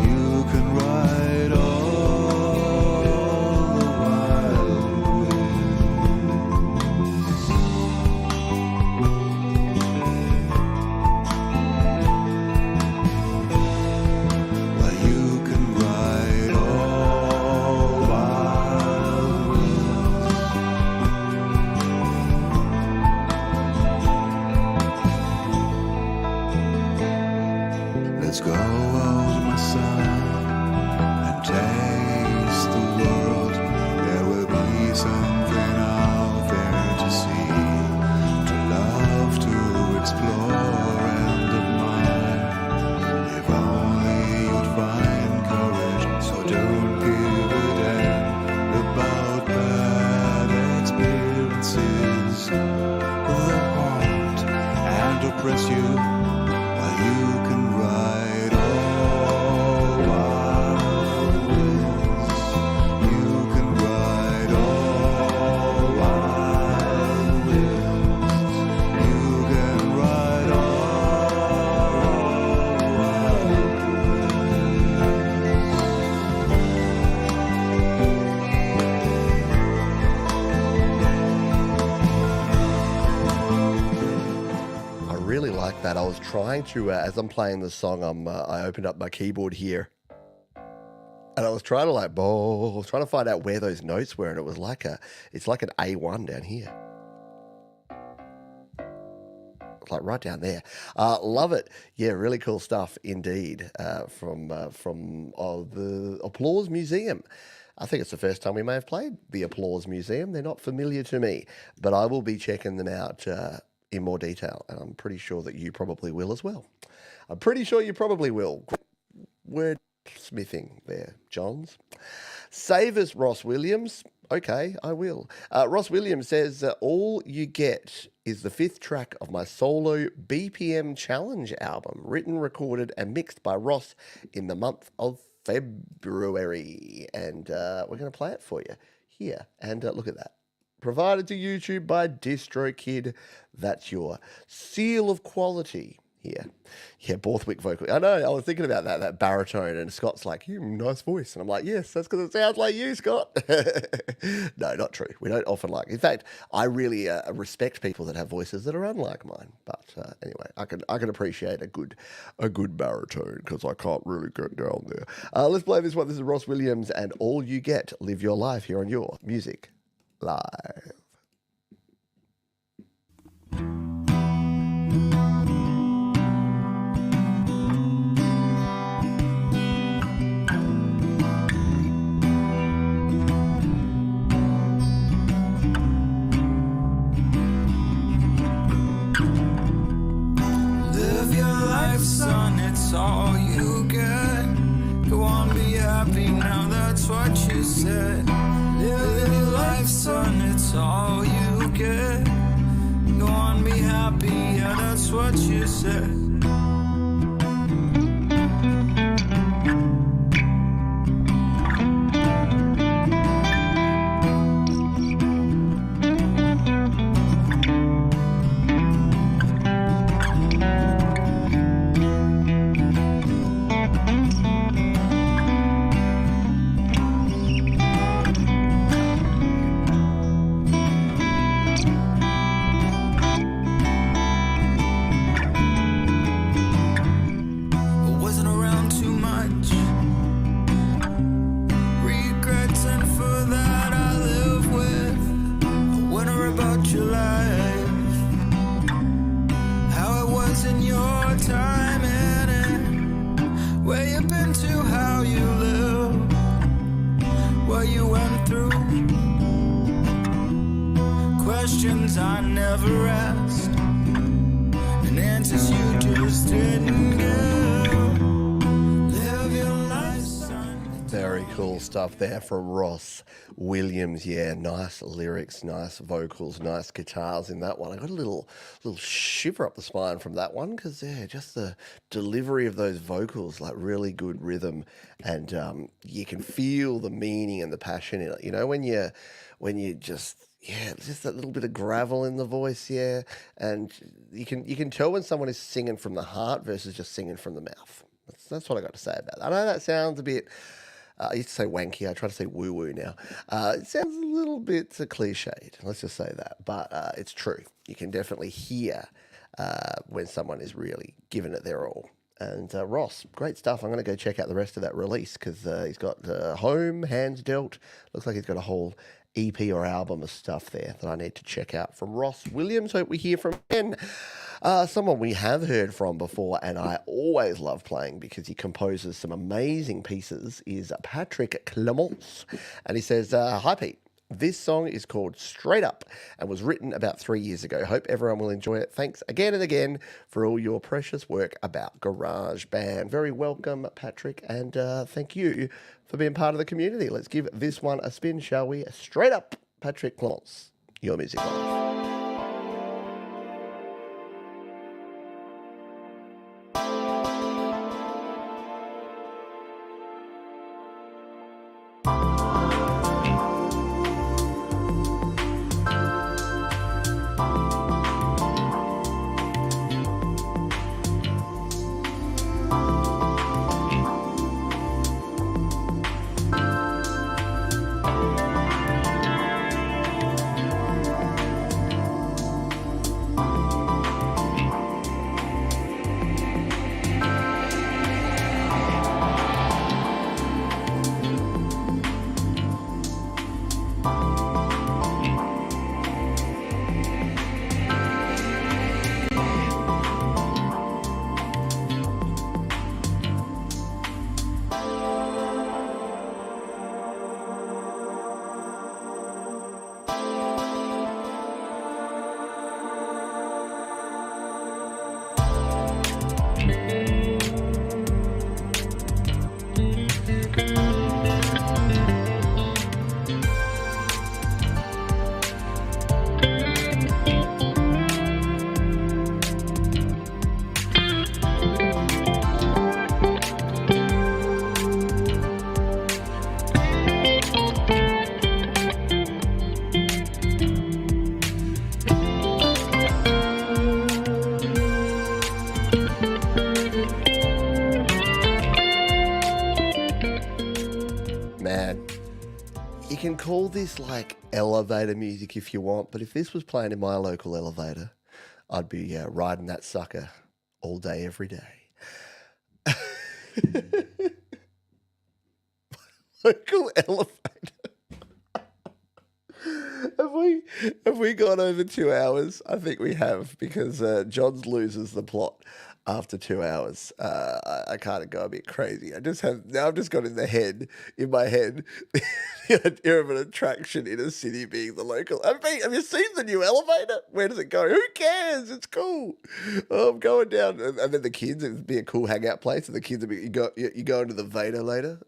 You can ride all the wild Well, you can ride all wild winds. Let's go out, my son, and taste the world. There will be something out there to see, to love, to explore and admire. If only you'd find courage, so don't give a damn about bad experiences that haunt and oppress you. While you can ride all wild winds. You can ride all wild winds. You can ride all wild I really like that. I was trying to, as I'm playing the song, I opened up my keyboard here, and I was trying to I was trying to find out where those notes were, and it was it's like an A1 down here. It's like right down there. Love it. Yeah, really cool stuff indeed. From the Applause Museum. I think it's the first time we may have played the Applause Museum. They're not familiar to me, but I will be checking them out in more detail, and I'm pretty sure that you probably will as well. I'm pretty sure you probably will. Word smithing there, Johns. Save us, Ross Williams. Okay, I will. Ross Williams says, all you get is the 5th track of my solo BPM Challenge album, written, recorded, and mixed by Ross in the month of February. And we're going to play it for you here. And look at that. Provided to YouTube by DistroKid. That's your seal of quality here. Yeah, Borthwick vocal. I know, I was thinking about that baritone, and Scott's like, nice voice. And I'm like, yes, that's because it sounds like you, Scott. No, not true. We don't often like. In fact, I really respect people that have voices that are unlike mine. But anyway, I can appreciate a good baritone, because I can't really get down there. Let's play this one. This is Ross Williams and All You Get. Live your life here on Your Music Live. Live your life, son, it's all you get. Go on, be happy now, that's what you said. Live your life, son, it's all you get. Go on, be happy, yeah, that's what you said. Questions I never asked, and answers you just understanding, girl. Live your life, son. Very cool stuff there from Ross Williams. Yeah, nice lyrics, nice vocals, nice guitars in that one. I got a little shiver up the spine from that one because, yeah, just the delivery of those vocals, like really good rhythm, and you can feel the meaning and the passion in it. You know, when you just, yeah, just that little bit of gravel in the voice, yeah, and you can tell when someone is singing from the heart versus just singing from the mouth. That's what I got to say about that. I know that sounds a bit, I used to say wanky, I try to say woo-woo now. It sounds a little bit cliched, let's just say that, but it's true. You can definitely hear when someone is really giving it their all. And Ross, great stuff. I'm going to go check out the rest of that release because he's got Home, Hands Dealt. Looks like he's got a whole EP or album of stuff there that I need to check out from Ross Williams. Hope we hear from him. Someone we have heard from before and I always love playing because he composes some amazing pieces is Patrick Clements. And he says, hi Pete. This song is called Straight Up and was written about 3 years ago. Hope everyone will enjoy it. Thanks again and again for all your precious work about GarageBand. Very welcome, Patrick, and thank you for being part of the community. Let's give this one a spin, shall we? Straight Up, Patrick Clements, Your Music Live. can call this like elevator music if you want, but if this was playing in my local elevator, I'd be riding that sucker all day, every day. Local elevator. Have we gone over 2 hours? I think we have, because Johns loses the plot after 2 hours. I kind of go a bit crazy. I've just got in my head, the idea of an attraction in a city being the local. Have you seen the new elevator? Where does it go? Who cares? It's cool. Oh, I'm going down, and then the kids. It'd be a cool hangout place, and the kids would be you go into the Vader later.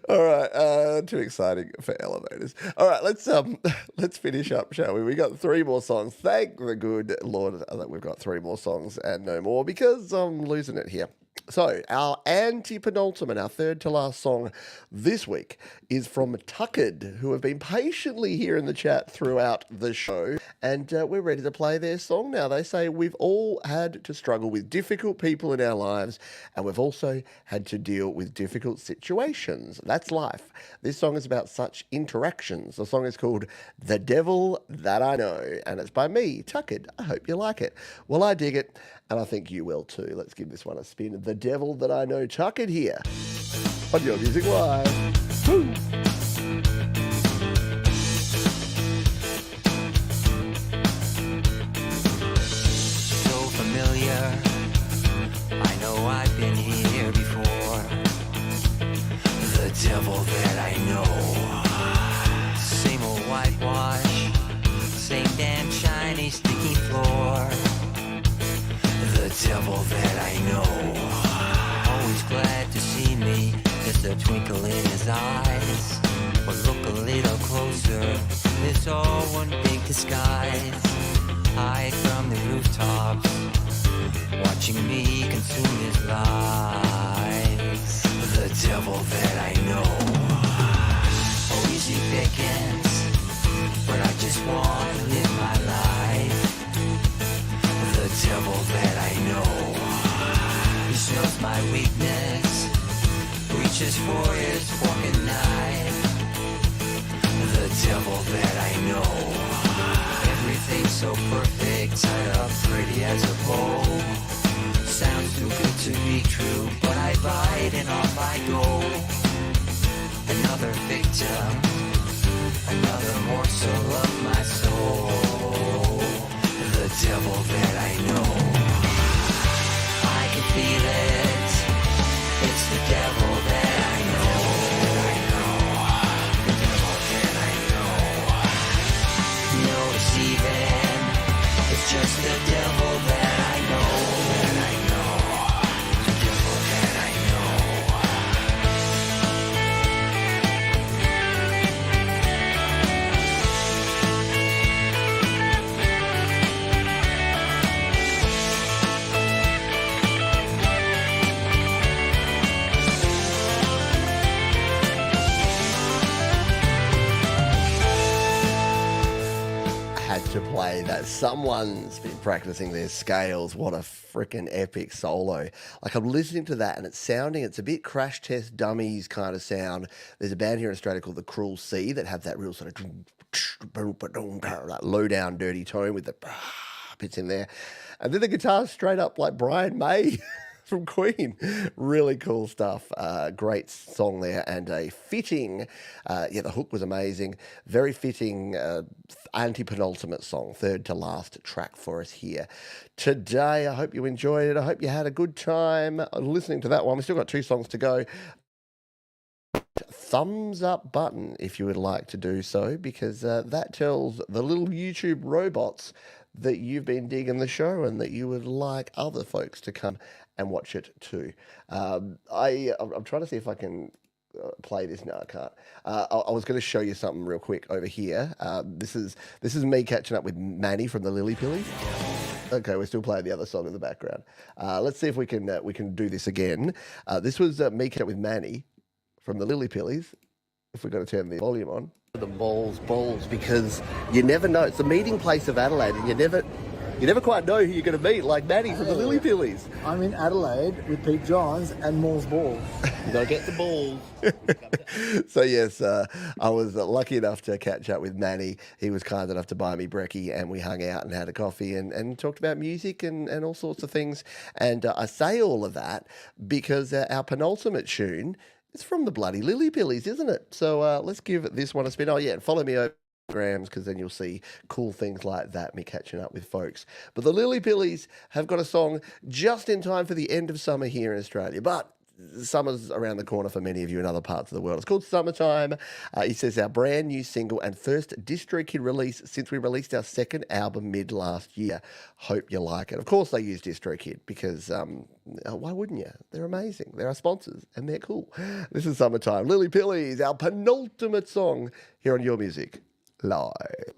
All right, too exciting for elevators. All right, let's finish up, shall we? We got 3 more songs. Thank the good Lord that we've got 3 more songs and no more, because I'm losing it here. So our anti-penultimate, our third to last song this week is from Tucked, who have been patiently here in the chat throughout the show, and we're ready to play their song now. They say we've all had to struggle with difficult people in our lives, and we've also had to deal with difficult situations. That's life. This song is about such interactions. The song is called The Devil That I Know, and it's by me, Tucked. I hope you like it. Well, I dig it, and I think you will too. Let's give this one a spin. The Devil That I Know, Tucked here on Your Music Live. Woo! So familiar, I know I've been here before. The devil that I know. Same old whitewash, same damn shiny sticky floor. devil that I know. Always glad to see me, just a twinkle in his eyes. But look a little closer, it's all one big disguise. Hide from the rooftops, watching me consume his lies. The devil that I know. Oh, easy pickings, but I just want to live my life. The devil that I know. He shows my weakness, reaches for his fork and knife. The devil that I know. Everything's so perfect, tied up pretty as a bow. Sounds too good to be true, but I bite and off I go. Another victim, another morsel of my soul. The devil that I know. I can feel it. It's the devil that I know. The devil that I know. No deceiving. It's just the devil that I know. The devil that I To play that. Someone's been practicing their scales. What a freaking epic solo. Like, I'm listening to that and it's a bit Crash Test Dummies kind of sound. There's a band here in Australia called the Cruel Sea that have that real sort of low down dirty tone with the bits in there. And then the guitar's straight up like Brian May from Queen. Really cool stuff. Great song there, and a fitting, the hook was amazing. Very fitting anti-penultimate song, third to last track for us here today. I hope you enjoyed it. I hope you had a good time listening to that one. We've still got 2 songs to go. Thumbs up button if you would like to do so, because that tells the little YouTube robots that you've been digging the show and that you would like other folks to come and watch it too. I'm trying to see if I can play this. No, I can't. I was going to show you something real quick over here. This is me catching up with Manny from the Lily Pillies. Okay, we're still playing the other song in the background. Let's see if we can do this again. This was me catching up with Manny from the Lily Pillies. If we're going to turn the volume on. The balls, because you never know. It's the meeting place of Adelaide, and you never quite know who you're going to meet, like Manny from the Lily Pillies. I'm in Adelaide with Pete Johns and Moore's Balls. You got to get the balls. So yes, I was lucky enough to catch up with Manny. He was kind enough to buy me brekkie, and we hung out and had a coffee and talked about music and all sorts of things. And I say all of that because our penultimate tune is from the bloody Lily Pillies, isn't it? So let's give this one a spin. Oh yeah, and follow me over Grams, because then you'll see cool things like that, me catching up with folks. But the Lily Pillies have got a song just in time for the end of summer here in Australia, but summer's around the corner for many of you in other parts of the world. It's called Summertime. He says our brand new single and first DistroKid release since we released our second album mid last year. Hope you like it. Of course they use DistroKid because why wouldn't you? They're amazing. They're our sponsors and they're cool. This is Summertime. Lily Pillies, our penultimate song here on Your Music Live.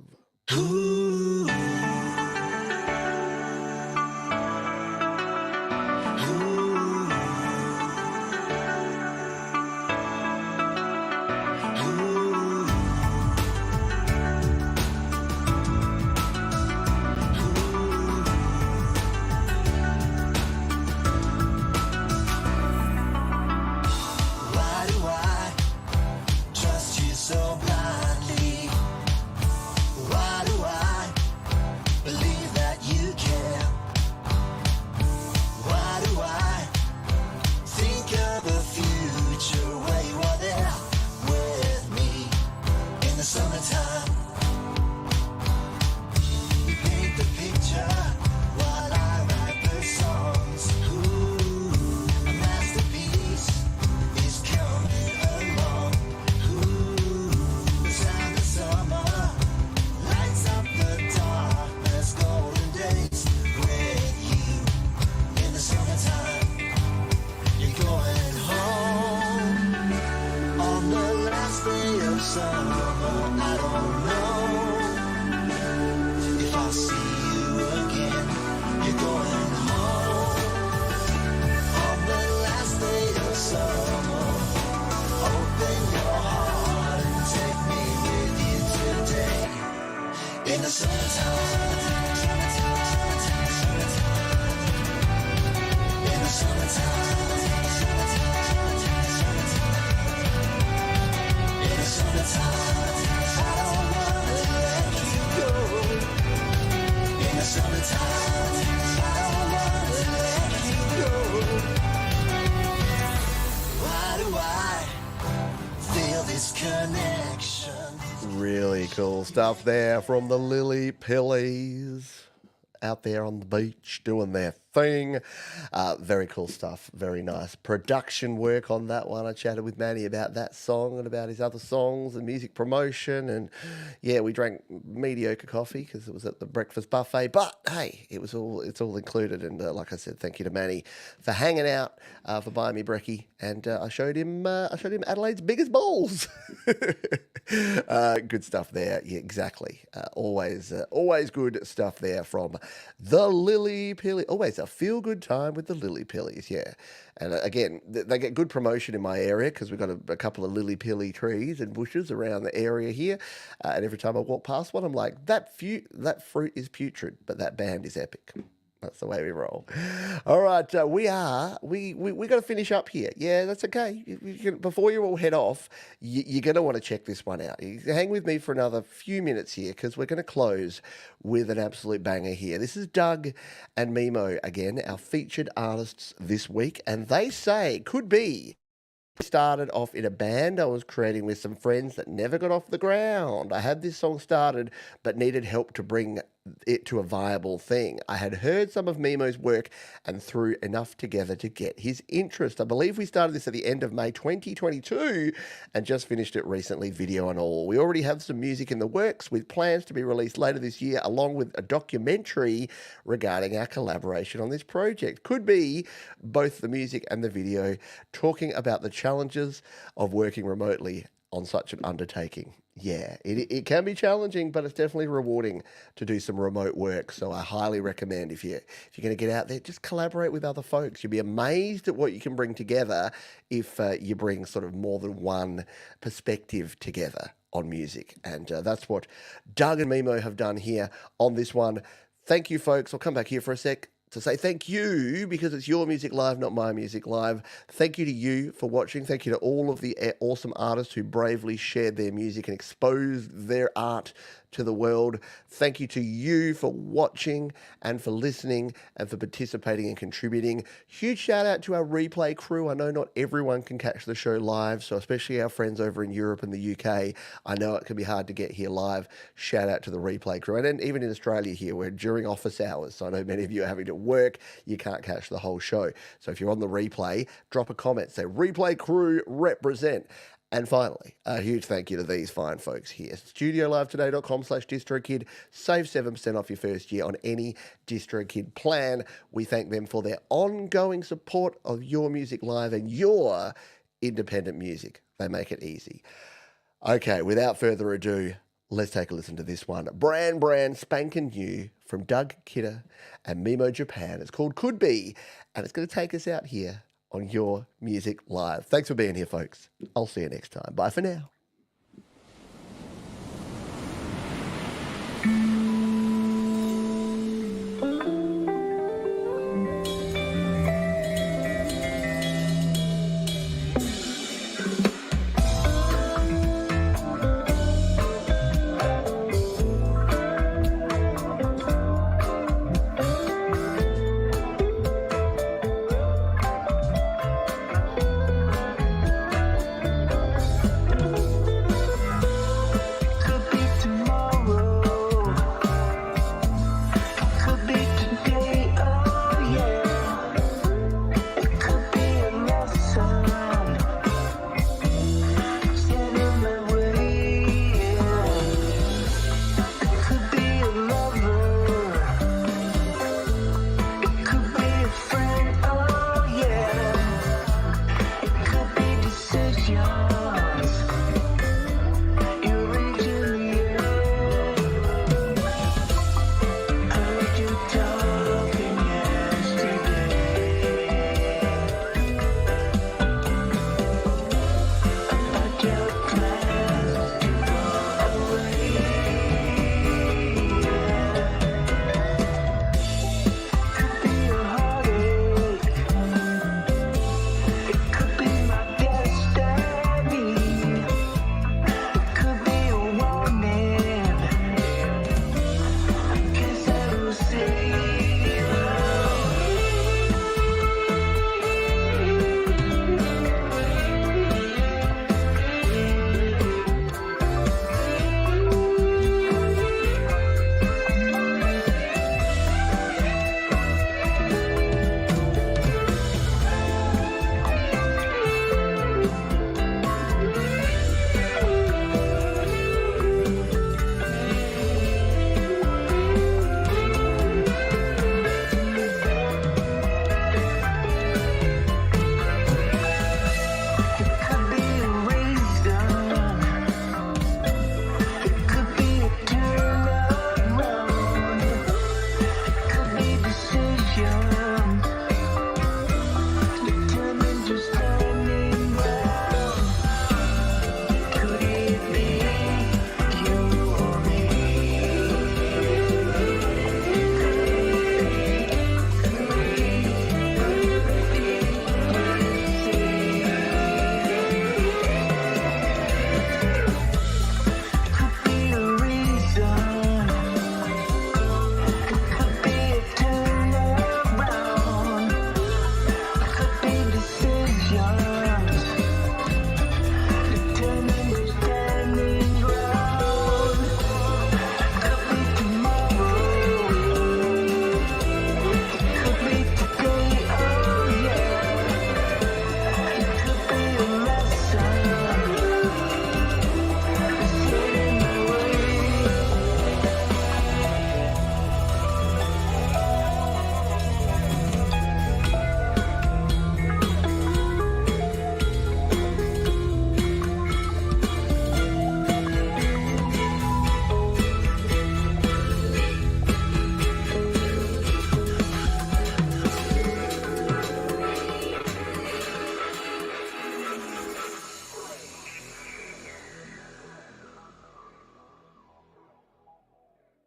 Why do I trust you so blindly? Why do I summer. I don't know if I'll see you again. You're going home on the last day of summer. Open your heart and take me with you today. In the summertime. In the summertime. Really cool stuff there from the Lily Pillies out there on the beach doing their thing. Very cool stuff. Very nice production work on that one. I chatted with Manny about that song and about his other songs and music promotion. And yeah, we drank mediocre coffee because it was at the breakfast buffet. But hey, it's all included. And like I said, thank you to Manny for hanging out, for buying me brekkie. And I showed him Adelaide's biggest balls. Good stuff there. Yeah, exactly. Always good stuff there from the Lily Pillies. Always a feel-good time with the Lily Pillies, yeah. And again, they get good promotion in my area because we've got a couple of lily pilly trees and bushes around the area here. And every time I walk past one, I'm like, that fruit is putrid, but that band is epic. That's the way we roll. All right, we got to finish up here. Yeah, that's okay. Before you all head off, you're going to want to check this one out. You hang with me for another few minutes here because we're going to close with an absolute banger here. This is Doug and Mimo again, our featured artists this week, and they say could be. Started off in a band I was creating with some friends that never got off the ground. I had this song started but needed help to bring it to a viable thing. I had heard some of Mimo's work and threw enough together to get his interest. I believe we started this at the end of May 2022 and just finished it recently, video and all. We already have some music in the works with plans to be released later this year along with a documentary regarding our collaboration on this project. Could be both the music and the video talking about the challenges of working remotely on such an undertaking. Yeah, it can be challenging, but it's definitely rewarding to do some remote work. So I highly recommend if you're going to get out there, just collaborate with other folks. You'll be amazed at what you can bring together if you bring sort of more than one perspective together on music. And that's what Doug and Mimo have done here on this one. Thank you, folks. I'll come back here for a sec to say thank you because it's your music live, not my music live. Thank you to you for watching. Thank you to all of the awesome artists who bravely shared their music and exposed their art to the world. Thank you to you for watching and for listening and for participating and contributing. Huge shout out to our replay crew. I know not everyone can catch the show live, so especially our friends over in Europe and the UK. I know it can be hard to get here live. Shout out to the replay crew. And then even in Australia here, we're during office hours, so I know many of you are having to work. You can't catch the whole show. So if you're on the replay, drop a comment. Say, replay crew represent. And finally, a huge thank you to these fine folks here. StudioLiveToday.com/DistroKid. Save 7% off your first year on any DistroKid plan. We thank them for their ongoing support of your music live and your independent music. They make it easy. Okay, without further ado, let's take a listen to this one. Brand spanking new from Doug Kidder and Mimo Japan. It's called Could Be, and it's going to take us out here on Your Music Live. Thanks for being here, folks. I'll see you next time. Bye for now.